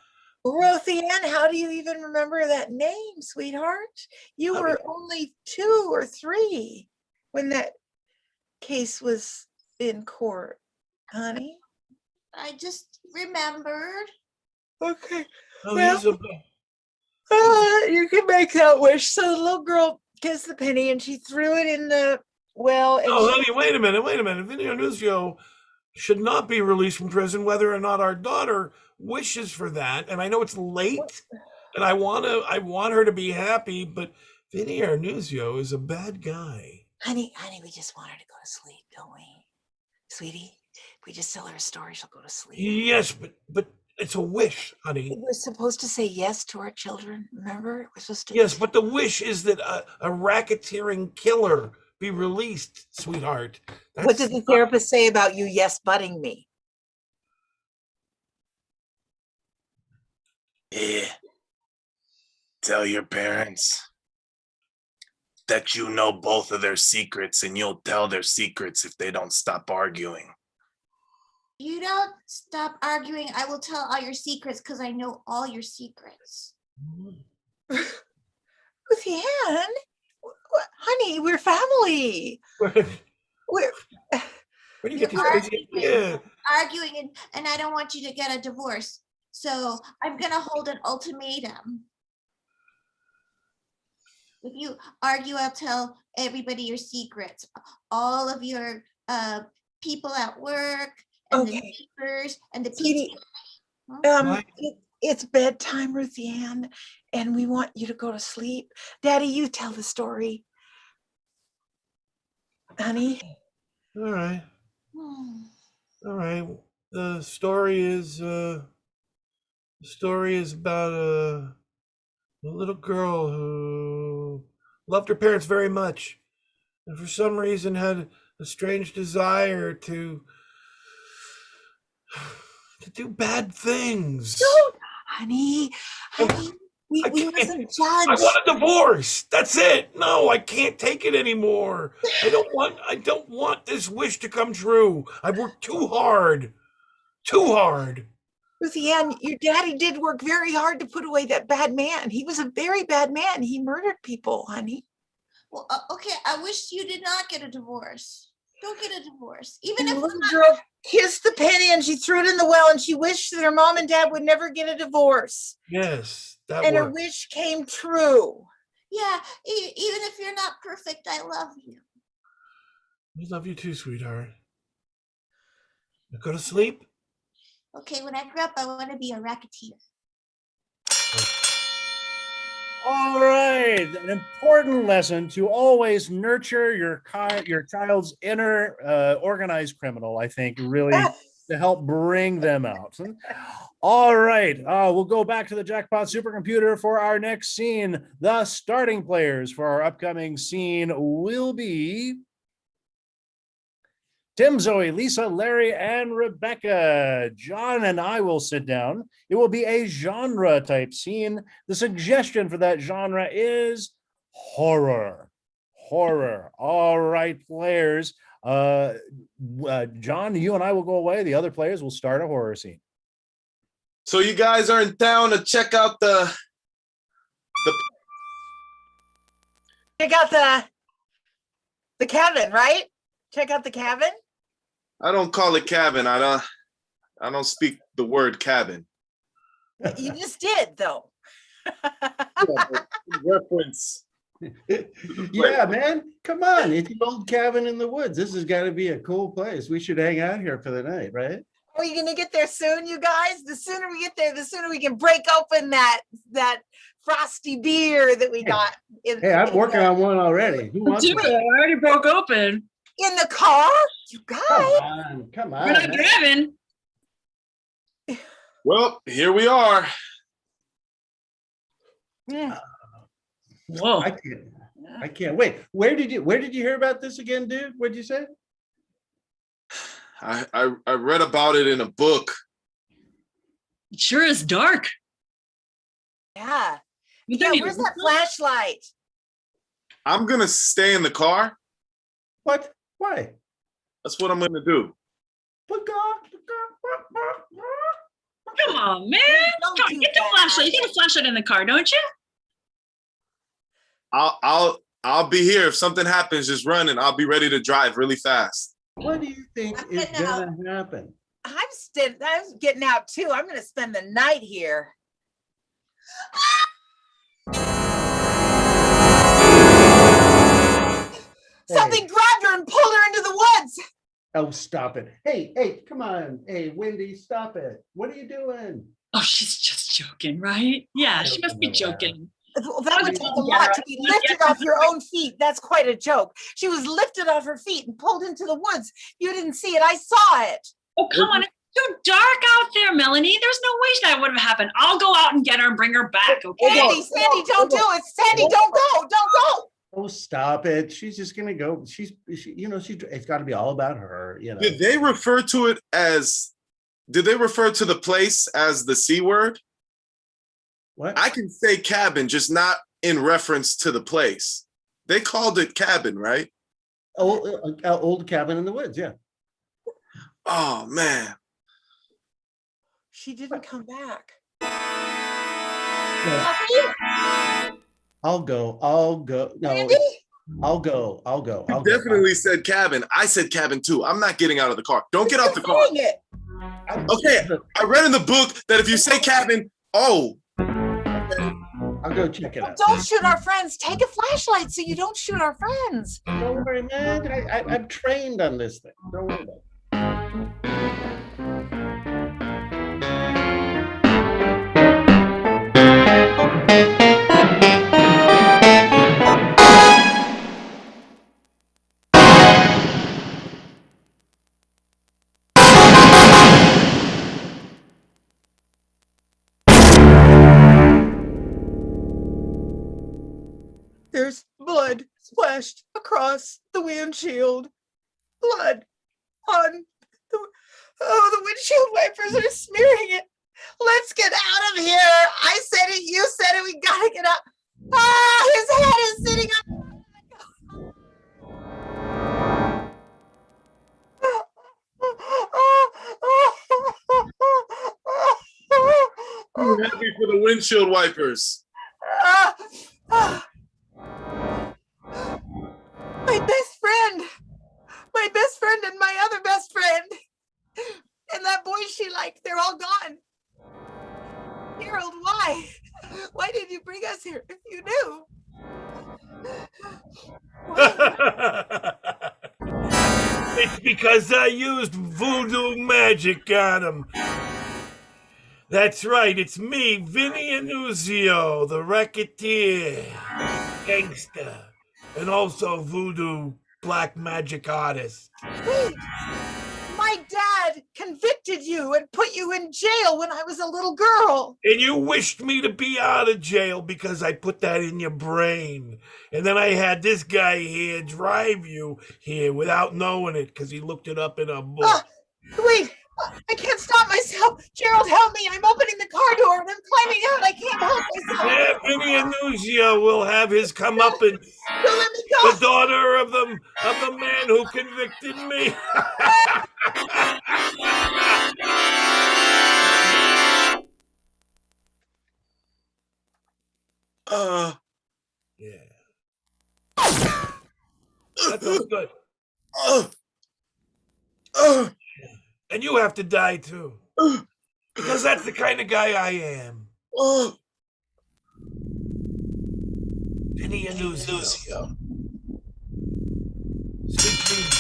Ruthie Ann, how do you even remember that name, sweetheart? You were only 2 or 3 when that case was in court, honey. I just remembered. Okay. Oh, Well- You can make that wish. So the little girl gets the penny and she threw it in the well. And Oh, she- honey, wait a minute. Vinny Arnuzio should not be released from prison, whether or not our daughter wishes for that. And I know it's late, and I want her to be happy, but Vinny Arnuzio is a bad guy. honey, we just want her to go to sleep, don't we? Sweetie, if we just tell her a story, she'll go to sleep. Yes, but it's a wish, honey. We're supposed to say yes to our children, remember? We're supposed to. Yes, but the wish is that a racketeering killer be released, sweetheart. What did the therapist say about you yes butting me? Yeah. Tell your parents that you know both of their secrets, and you'll tell their secrets if they don't stop arguing. You don't stop arguing. I will tell all your secrets because I know all your secrets. Ruthie Ann, honey, we're family. We're Where do you get these crazy? Yeah. Arguing and I don't want you to get a divorce. So I'm gonna hold an ultimatum. If you argue, I'll tell everybody your secrets, all of your people at work and the Okay. neighbors and the Sweetie, people. it's bedtime, Ruthie Ann, and we want you to go to sleep. Daddy, you tell the story. Honey, All right. Hmm. All right. The story is about a little girl who loved her parents very much, and for some reason had a strange desire to do bad things. honey, we I can't- mustn't I judge. want a divorce. That's it. No, I can't take it anymore. I don't want this wish to come true. I've worked too hard. Too hard. Ruthie Ann, your daddy did work very hard to put away that bad man. He was a very bad man. He murdered people, honey. Well, okay, I wish you did not get a divorce. Don't get a divorce. Even And the if little girl kissed the penny and she threw it in the well and she wished that her mom and dad would never get a divorce. Yes, that And her worked. wish came true. yeah, even if you're not perfect, I love you. I love you too, sweetheart. Now go to sleep. Okay, when I grow up, I want to be a racketeer. All right, an important lesson to always nurture your child's inner organized criminal, I think, really to help bring them out. All right, we'll go back to the Jackpot Supercomputer for our next scene. The starting players for our upcoming scene will be Tim, Zoe, Lisa, Larry, and Rebecca. John and I will sit down. It will be a genre type scene. The suggestion for that genre is horror. Horror. All right, players. John, you and I will go away. The other players will start a horror scene. So you guys are in town to check out the Check out the cabin, right? Check out the cabin. I don't call it cabin. I don't speak the word cabin. You just did, though. Reference. Yeah, man. Come on. It's an old cabin in the woods. This has got to be a cool place. We should hang out here for the night, right? Are you gonna get there soon, you guys? The sooner we get there, the sooner we can break open that frosty beer that we got. Hey, I'm working on one already. Who wants Dude, one? I already broke open. In the car, you Come guys. on. Come We're on. not man. driving. Well, here we are. Mm. Whoa. I can't wait. Where did you hear about this again, dude? What'd you say? I read about it in a book. It sure is dark. Yeah. You Yeah, don't need where's to- that flashlight? I'm gonna stay in the car. What? Why? That's what I'm gonna do. Come on, man. Don't Come on, do get the that. flashlight. You got a flashlight in the car, don't you? I'll be here. If something happens, just run and I'll be ready to drive really fast. What do you think I'm is getting out. gonna happen? I'm getting out too. I'm gonna spend the night here. Something grabbed her and pulled her into the woods. Oh, stop it. Hey, come on. Hey, Wendy, stop it. What are you doing? Oh, she's just joking, right? Yeah, she must be joking. Well, that would Get take her a lot to out. be lifted off your own feet. That's quite a joke. She was lifted off her feet and pulled into the woods. You didn't see it. I saw it. Oh, come on. It's too dark out there, Melanie. There's no way that would have happened. I'll go out and get her and bring her back, okay? Sandy, don't do it. Sandy, don't go. Don't go. Oh, stop it. She's just gonna go. It's got to be all about her, Did they refer to it as? Did they refer to the place as the C word? What? I can say cabin, just not in reference to the place. They called it cabin, right? Old cabin in the woods, yeah. Oh man. She didn't come back. I'll go. No, Sandy? I'll go. You definitely said cabin. I said cabin too. I'm not getting out of the car. Don't get out the car. Saying it. Okay, I read in the book that if you say cabin, I'll go check it out. Don't shoot our friends. Take a flashlight so you don't shoot our friends. Don't worry, man. I'm trained on this thing. Don't worry about it. There's blood splashed across the windshield. Blood on the windshield wipers are smearing it. Let's get out of here. I said it, you said it, we gotta get out. Ah, his head is sitting up. I'm happy for the windshield wipers. My best friend and my other best friend, and that boy she liked, they're all gone. Harold, why did you bring us here if you knew? It's because I used voodoo magic on him. That's right, it's me, Vinny Annunzio, the racketeer, gangster, and also voodoo black magic artist. Wait, my dad convicted you and put you in jail when I was a little girl. And you wished me to be out of jail because I put that in your brain. And then I had this guy here drive you here without knowing it because he looked it up in a book. Wait, I can't stop myself. Gerald, help me. I'm opening the car door and I'm climbing out. I can't help myself. Yeah, Vinny Annunzio will have his comeuppance. Don't let me go. The daughter of the man who convicted me. Yeah. That feels good. And you have to die too. Because that's the kind of guy I am. Vinny Annunzio. Sweet dreams.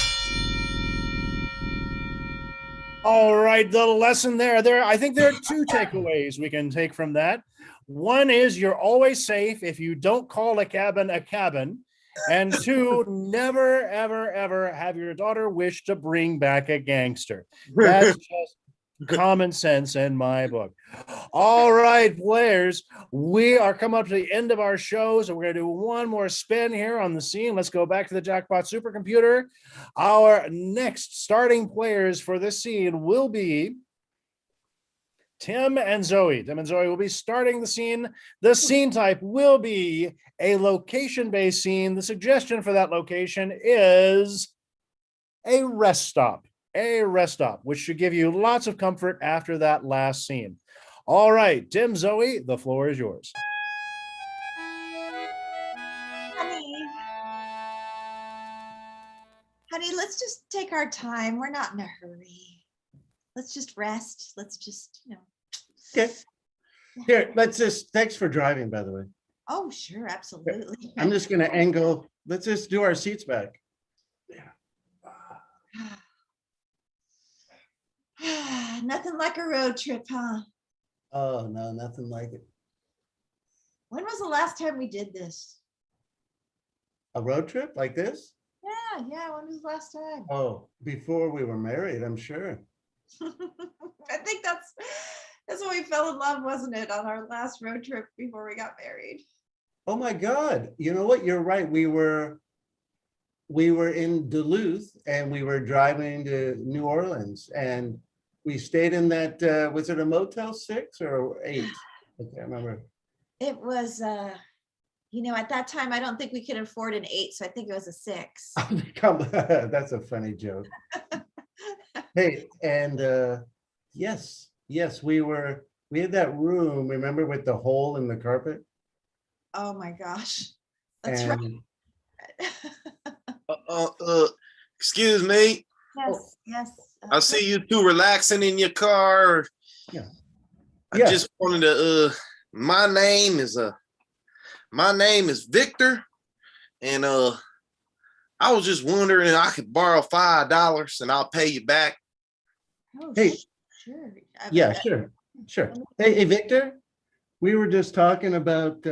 All right, the lesson there. I think there are two takeaways we can take from that. One is you're always safe if you don't call a cabin a cabin. And two, never, ever, ever have your daughter wish to bring back a gangster. That's just common sense in my book. All right, players, we are coming up to the end of our show, so we're going to do one more spin here on the scene. Let's go back to the Jackpot Supercomputer. Our next starting players for this scene will be Tim and Zoe. Tim and Zoe will be starting the scene. The scene type will be a location-based scene. The suggestion for that location is a rest stop. A rest stop, which should give you lots of comfort after that last scene. All right, Tim, Zoe, the floor is yours. Honey, let's just take our time. We're not in a hurry. Let's just rest. Let's just, Okay. Here, thanks for driving, by the way. Oh, sure, absolutely. I'm just gonna angle, let's just do our seats back. Nothing like a road trip, huh? Oh, no, nothing like it. When was the last time we did this? A road trip like this? Yeah, when was the last time? Oh, before we were married, I'm sure. I think that's when we fell in love, wasn't it? On our last road trip before we got married. Oh my God, you know what? You're right. We were in Duluth and we were driving to New Orleans and we stayed in that, was it a Motel 6 or 8? I can't remember. It was at that time I don't think we could afford an 8, so I think it was a 6. That's a funny joke. Hey, and yes, we had that room, remember, with the hole in the carpet? Oh my gosh. That's And right. Excuse me. Yes. I see you two relaxing in your car. Yeah. I Yeah. just wanted to. My name is Victor, and I was just wondering if I could borrow $5 and I'll pay you back. Oh, Hey. Sure. yeah, sure. Hey, Victor, we were just talking about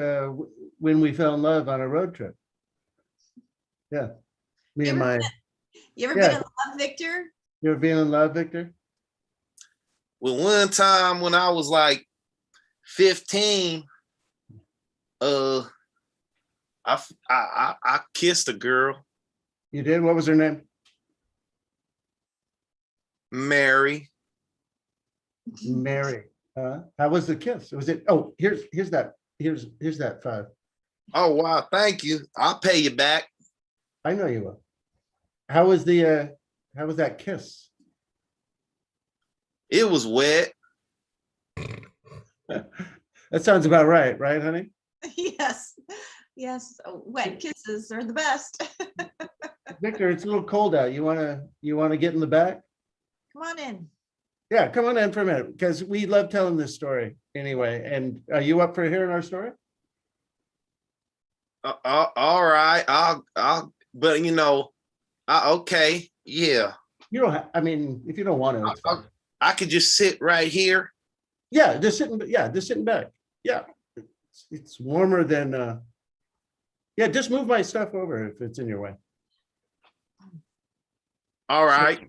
when we fell in love on a road trip. Yeah, me and my. You ever Yeah. been in love, Victor? You ever been in love, Victor? Well, one time when I was like 15, I kissed a girl, You did? What was her name? Mary. Mary. How was the kiss? Was it? Oh, here's that 5. Oh wow, thank you. I'll pay you back. I know you will. How was that kiss? It was wet. That sounds about right, honey? Yes. Oh, wet kisses are the best. Victor, it's a little cold out. You wanna get in the back? Come on in. Yeah, come on in for a minute, because we love telling this story anyway. And are you up for hearing our story? All right. I'll. But okay. Yeah. You don't have, I mean, if you don't want to, it's fine. I could just sit right here. Yeah, just sitting back. Yeah. It's warmer than yeah, just move my stuff over if it's in your way. All right.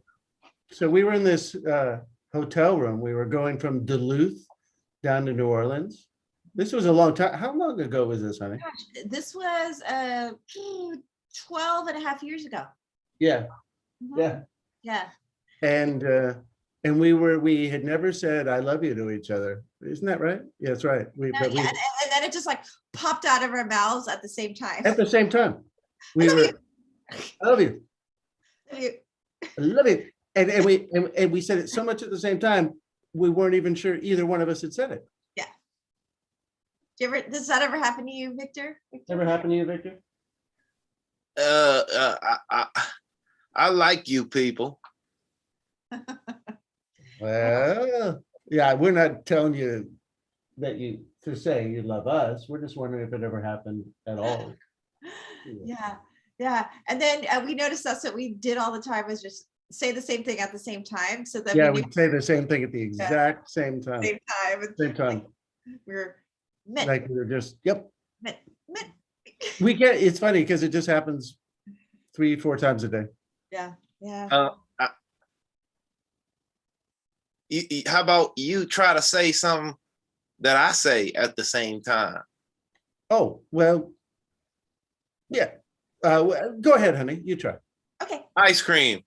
So we were in this hotel room. We were going from Duluth down to New Orleans. This was a long time. How long ago was this, honey? Gosh, this was 12 and a half years ago. Yeah, Mhm. yeah. Yeah. And we had never said I love you to each other. Isn't that right? Yeah, that's right. And then it just like popped out of our mouths at the same time. At the same time. I love you. I love you. You- I love you. And we said it so much at the same time, we weren't even sure either one of us had said it. Does that ever happen to you, Victor? Ever happened to you, Victor? I like you people. Well, yeah, we're not telling you that to say you love us. We're just wondering if it ever happened at all. Yeah. And then we noticed that's what we did all the time, was just say the same thing at the same time. So that Yeah, we we'd say the same thing at the exact same time. same time. Same time. We're met. Like we were just, yep. met. It's funny because it just happens 3-4 times a day. Yeah. How about you try to say something that I say at the same time? Oh, well, yeah. Go ahead, honey. You try. Okay. Ice cream.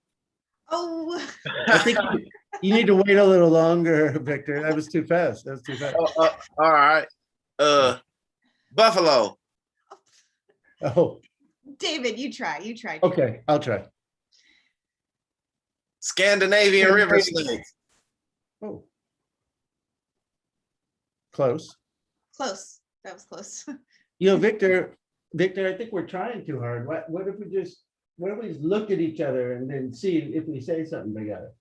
Oh. I think you need to wait a little longer, Victor. That was too fast. All right. Buffalo. Oh, David, you try. okay. I'll try. Scandinavian river snakes. Oh, close. Close. That was close. Victor, I think we're trying too hard. What if we just look at each other and then see if we say something together?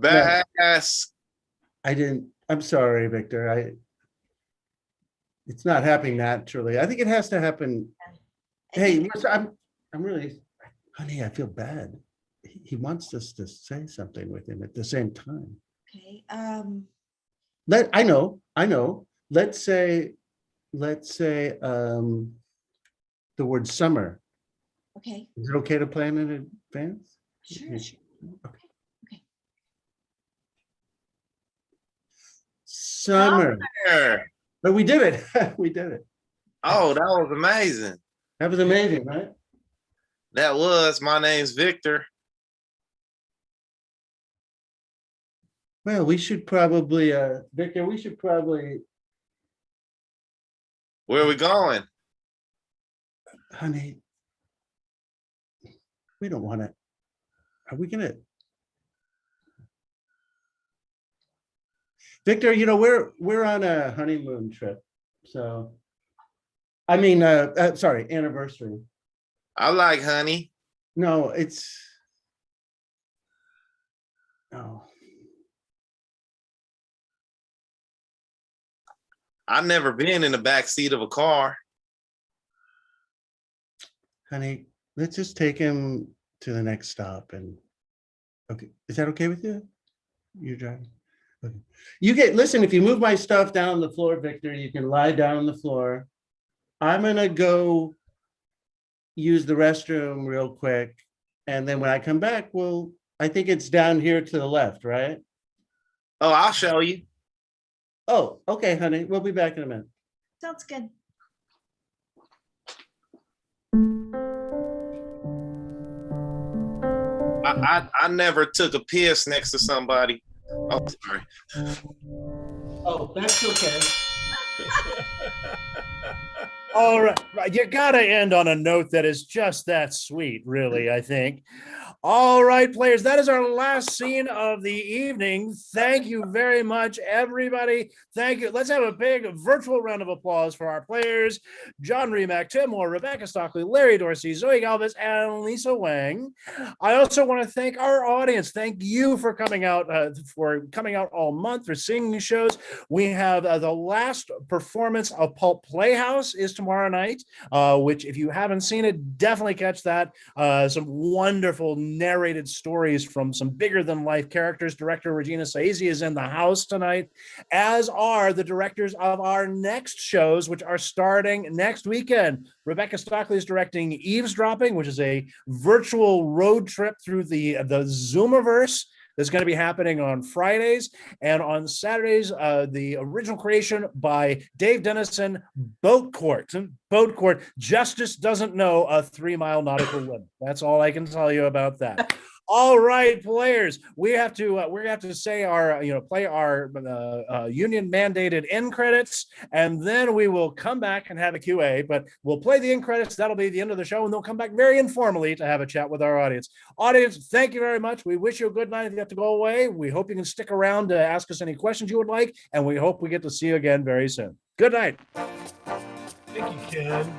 Bass. I'm sorry, Victor. It's not happening naturally. I think it has to happen. I Hey, think- listen, I'm really, honey, I feel bad. He wants us to say something with him at the same time. Okay, I know. Let's say, the word summer. okay, Is it okay to plan in advance? sure. Summer. Sure. But we did it. We did it. Oh, that was amazing. That was amazing, right? That was. My name's Victor. Well, we should probably, Victor, we should probably, Where are we going? honey, we don't want to, are we gonna? Victor, we're on a honeymoon trip, so. I mean, sorry, anniversary. I like honey. No, it's. No, I've never been in the back seat of a car. honey, let's just take him to the next stop and. Okay, is that okay with you? You're driving? Okay. Listen, if you move my stuff down on the floor, Victor, you can lie down on the floor. I'm gonna go use the restroom real quick. And then when I come back, I think it's down here to the left, right? Oh, I'll show you. Oh, okay, honey, we'll be back in a minute. Sounds good. I never took a piss next to somebody. Oh, sorry. Oh, that's okay. All right. You got to end on a note that is just that sweet, really, I think. All right, players, that is our last scene of the evening. Thank you very much, everybody. Thank you. Let's have a big virtual round of applause for our players, John Remack, Tim Moore, Rebecca Stockley, Larry Dorsey, Zoe Galvez, and Lisa Wang. I also want to thank our audience. Thank you for coming out all month, for seeing these shows. We have the last performance of Pulp Playhouse is tomorrow night, which if you haven't seen it, definitely catch that. Some wonderful narrated stories from some bigger than life characters. Director Regina Saisi is in the house tonight, as are the directors of our next shows, which are starting next weekend. Rebecca Stockley is directing Eavesdropping, which is a virtual road trip through the Zoomiverse. That's going to be happening on Fridays, and on Saturdays, the original creation by Dave Dennison, Boat Court. Boat Court. Justice doesn't know a 3-mile nautical limit. That's all I can tell you about that. All right, players, we have to say our, play our union mandated end credits, and then we will come back and have a QA, but we'll play the end credits. That'll be the end of the show, and they'll come back very informally to have a chat with our audience. Audience, thank you very much. We wish you a good night if you have to go away. We hope you can stick around to ask us any questions you would like, and we hope we get to see you again very soon. Good night. Thank you, Ken.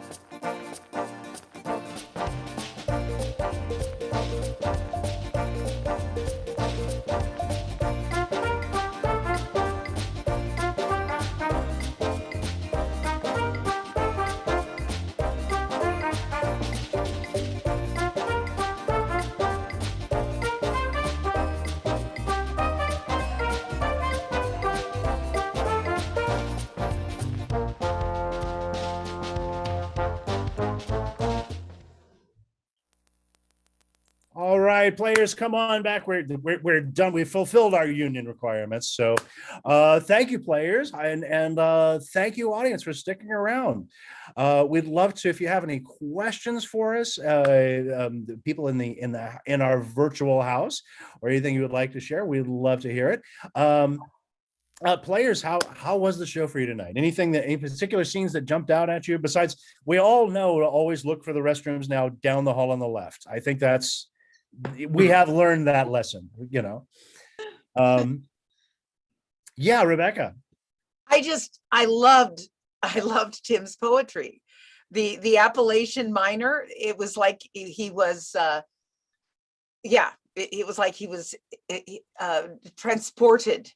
All right, players, come on back. We're done. We've fulfilled our union requirements. So thank you, players, and thank you, audience, for sticking around. We'd love to, if you have any questions for us, people in our virtual house, or anything you would like to share, we'd love to hear it. Players, how was the show for you tonight? Any particular scenes that jumped out at you? Besides, we all know to always look for the restrooms now down the hall on the left. I think we have learned that lesson, yeah, Rebecca. I loved Tim's poetry. The Appalachian Miner, it was like he was it was like he was transported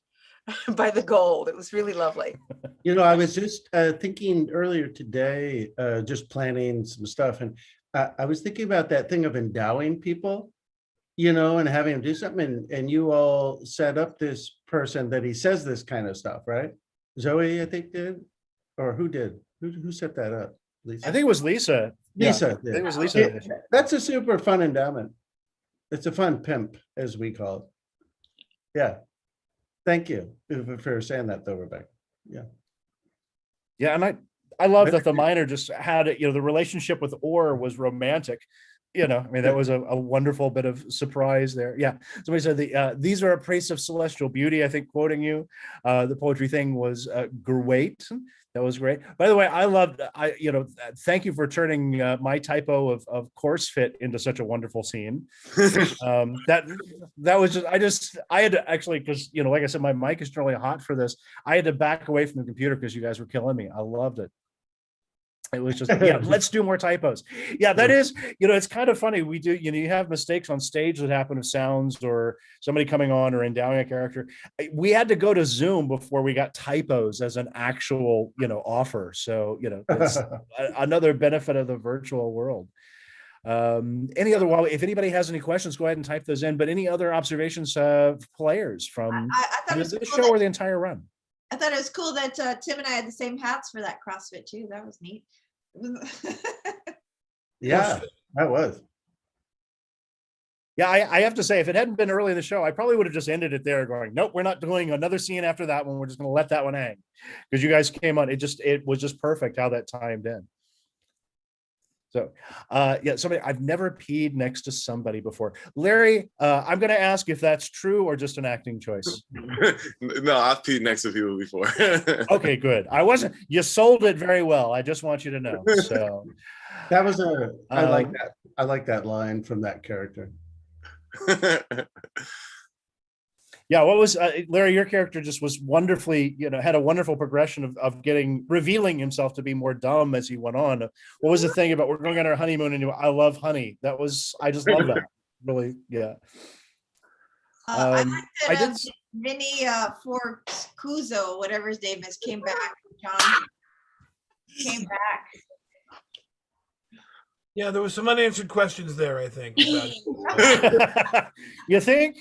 by the gold. It was really lovely. You know, I was just thinking earlier today, just planning some stuff, and I was thinking about that thing of endowing people, you know, and having them do something. And you all set up this person that he says this kind of stuff, right? Zoe, I think did, or who did? Who set that up? Lisa. I think it was Lisa. Lisa Yeah, I did. think it was Lisa. Yeah, that's a super fun endowment. It's a fun pimp, as we call it. Yeah. Thank you for saying that, though, Rebecca. Yeah. Yeah, and I love that the miner just had it, you know, the relationship with Orr was romantic. You know, I mean, that was a wonderful bit of surprise there. Yeah. Somebody said these are a praise of celestial beauty, I think, quoting you. The poetry thing was great. That was great. By the way, I loved, thank you for turning my typo of course fit into such a wonderful scene. That was I had to actually, because, you know, like I said, my mic is generally hot for this. I had to back away from the computer because you guys were killing me. I loved it. It was just, yeah, let's do more typos. Yeah, that is, you know, it's kind of funny. We do, you know, you have mistakes on stage that happen with sounds or somebody coming on or endowing a character. We had to go to Zoom before we got typos as an actual, you know, offer. So, you know, it's another benefit of the virtual world. Any other, well, if anybody has any questions, go ahead and type those in. But any other observations of players from I thought it was this cool show or the entire run? I thought it was cool that Tim and I had the same hats for that CrossFit too. That was neat. Yeah, that was. Yeah, I have to say, if it hadn't been early in the show, I probably would have just ended it there going, nope, we're not doing another scene after that one. We're just going to let that one hang. Because you guys came on, it was just perfect how that timed in. So, yeah, I've never peed next to somebody before. Larry, I'm going to ask if that's true or just an acting choice. No, I've peed next to people before. Okay, good. You sold it very well. I just want you to know. So That was I like that. I like that line from that character. Yeah, what was Larry? Your character just was wonderfully, you know, had a wonderful progression of revealing himself to be more dumb as he went on. What was the thing about we're going on our honeymoon and I love honey? I just love that. Really, yeah. I like that Vinny for Kuzo, whatever his name is, came back. John came back. Yeah, there was some unanswered questions there, I think. You think?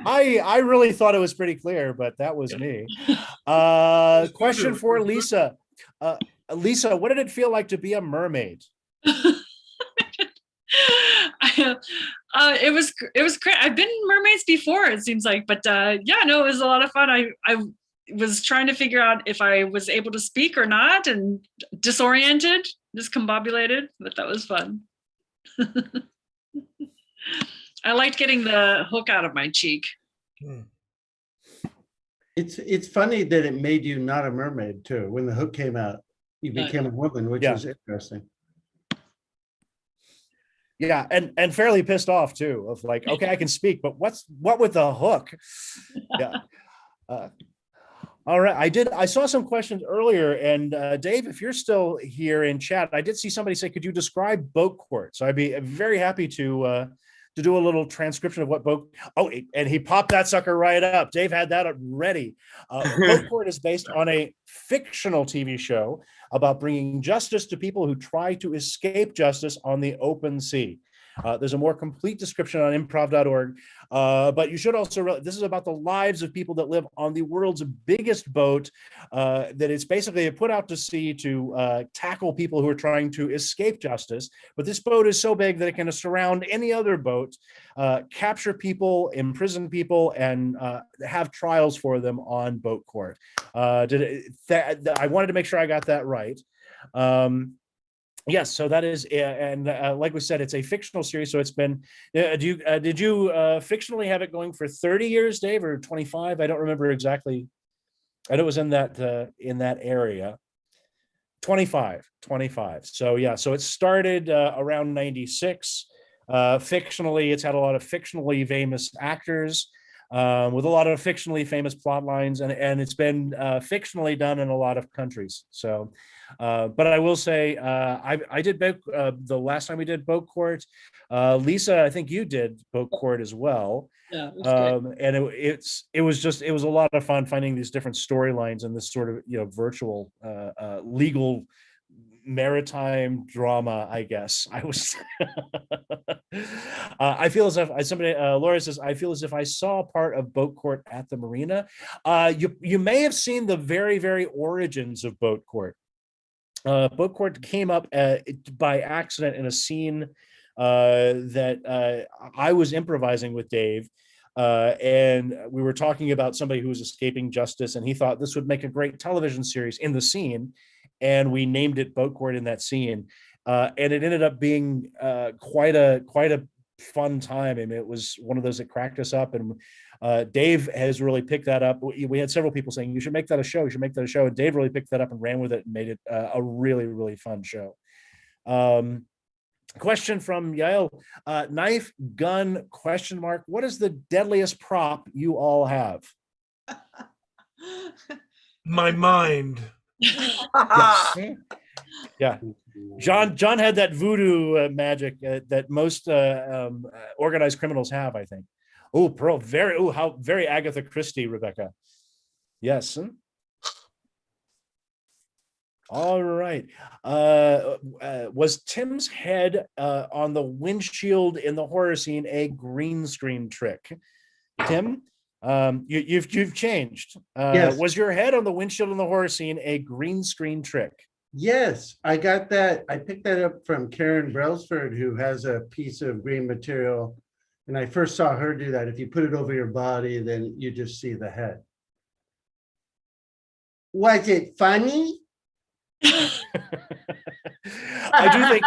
I really thought it was pretty clear, but that was me. Question for Lisa. Lisa, what did it feel like to be a mermaid? It was great. I've been in mermaids before, it seems like, but yeah, no, it was a lot of fun. I was trying to figure out if I was able to speak or not, and disoriented, discombobulated, but that was fun. I liked getting the hook out of my cheek. It's funny that it made you not a mermaid too. When the hook came out, you became a woman, which is interesting. Yeah, and fairly pissed off too, of like, okay, I can speak, but what with the hook? Yeah. All right, I saw some questions earlier, and Dave, if you're still here in chat, I did see somebody say, could you describe boat court? So I'd be very happy to do a little transcription of what boat. Oh, and he popped that sucker right up. Dave had that ready. Boat court is based on a fictional TV show about bringing justice to people who try to escape justice on the open sea. There's a more complete description on improv.org, but you should also realize this is about the lives of people that live on the world's biggest boat, that it's basically put out to sea to tackle people who are trying to escape justice. But this boat is so big that it can surround any other boat, capture people, imprison people, and have trials for them on boat court. I wanted to make sure I got that right. Yes, so that is, and like we said, it's a fictional series. So it's been. Did you fictionally have it going for 30 years, Dave, or 25? I don't remember exactly. I know it was in that area. 25. So yeah, so it started around 96. Fictionally, it's had a lot of fictionally famous actors. with a lot of fictionally famous plot lines, and it's been fictionally done in a lot of countries. So, but I will say, I did the last time we did Boat Court. Lisa, I think you did Boat Court as well. Yeah, it was great. And it was a lot of fun finding these different storylines and this sort of virtual legal maritime drama. I guess I was. I feel as if somebody Laura says I feel as if I saw part of Boat Court at the marina. You may have seen the very origins of Boat Court. Boat Court came up by accident in a scene that I was improvising with Dave. And we were talking about somebody who was escaping justice, and he thought this would make a great television series in the scene. And we named it Boat Court in that scene. And it ended up being quite a fun time. I mean, it was one of those that cracked us up. And Dave has really picked that up. We had several people saying, you should make that a show. You should make that a show. And Dave really picked that up and ran with it and made it a really fun show. Question from Yael, knife, gun, question mark. What is the deadliest prop you all have? My mind. Yes. Yeah. John had that voodoo magic that most organized criminals have, I think. Oh, Pearl, how very Agatha Christie, Rebecca. Yes. All right. Was Tim's head on the windshield in the horror scene a green screen trick? Tim, you've changed. Yes. Was your head on the windshield in the horror scene a green screen trick? Yes, I got that. I picked that up from Karen Brailsford, who has a piece of green material. And I first saw her do that. If you put it over your body, then you just see the head. Was it funny? I do think,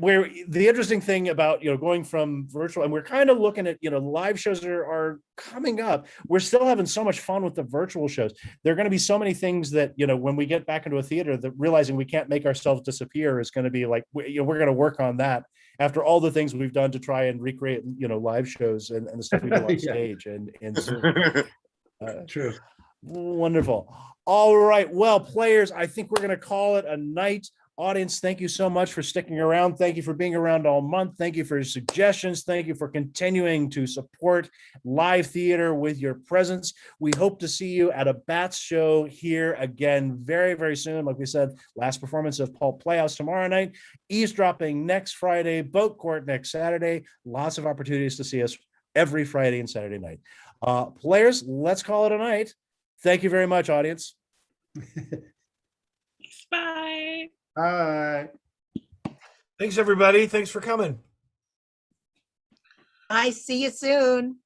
where the interesting thing about, going from virtual, and we're kind of looking at, live shows are coming up. We're still having so much fun with the virtual shows. There are going to be so many things that, when we get back into a theater, that realizing we can't make ourselves disappear is going to be like, we're going to work on that after all the things we've done to try and recreate, live shows and the stuff we do on Yeah. stage and True. Wonderful. All right. Well, players, I think we're going to call it a night. Audience, thank you so much for sticking around. Thank you for being around all month. Thank you for your suggestions. Thank you for continuing to support live theater with your presence. We hope to see you at a Bats show here again very soon. Like we said, last performance of Paul Playhouse tomorrow night, Eavesdropping next Friday, Boat Court next Saturday. Lots of opportunities to see us every Friday and Saturday night. Players, let's call it a night. Thank you very much, audience. Bye. All right. Thanks, everybody. Thanks for coming. I see you soon.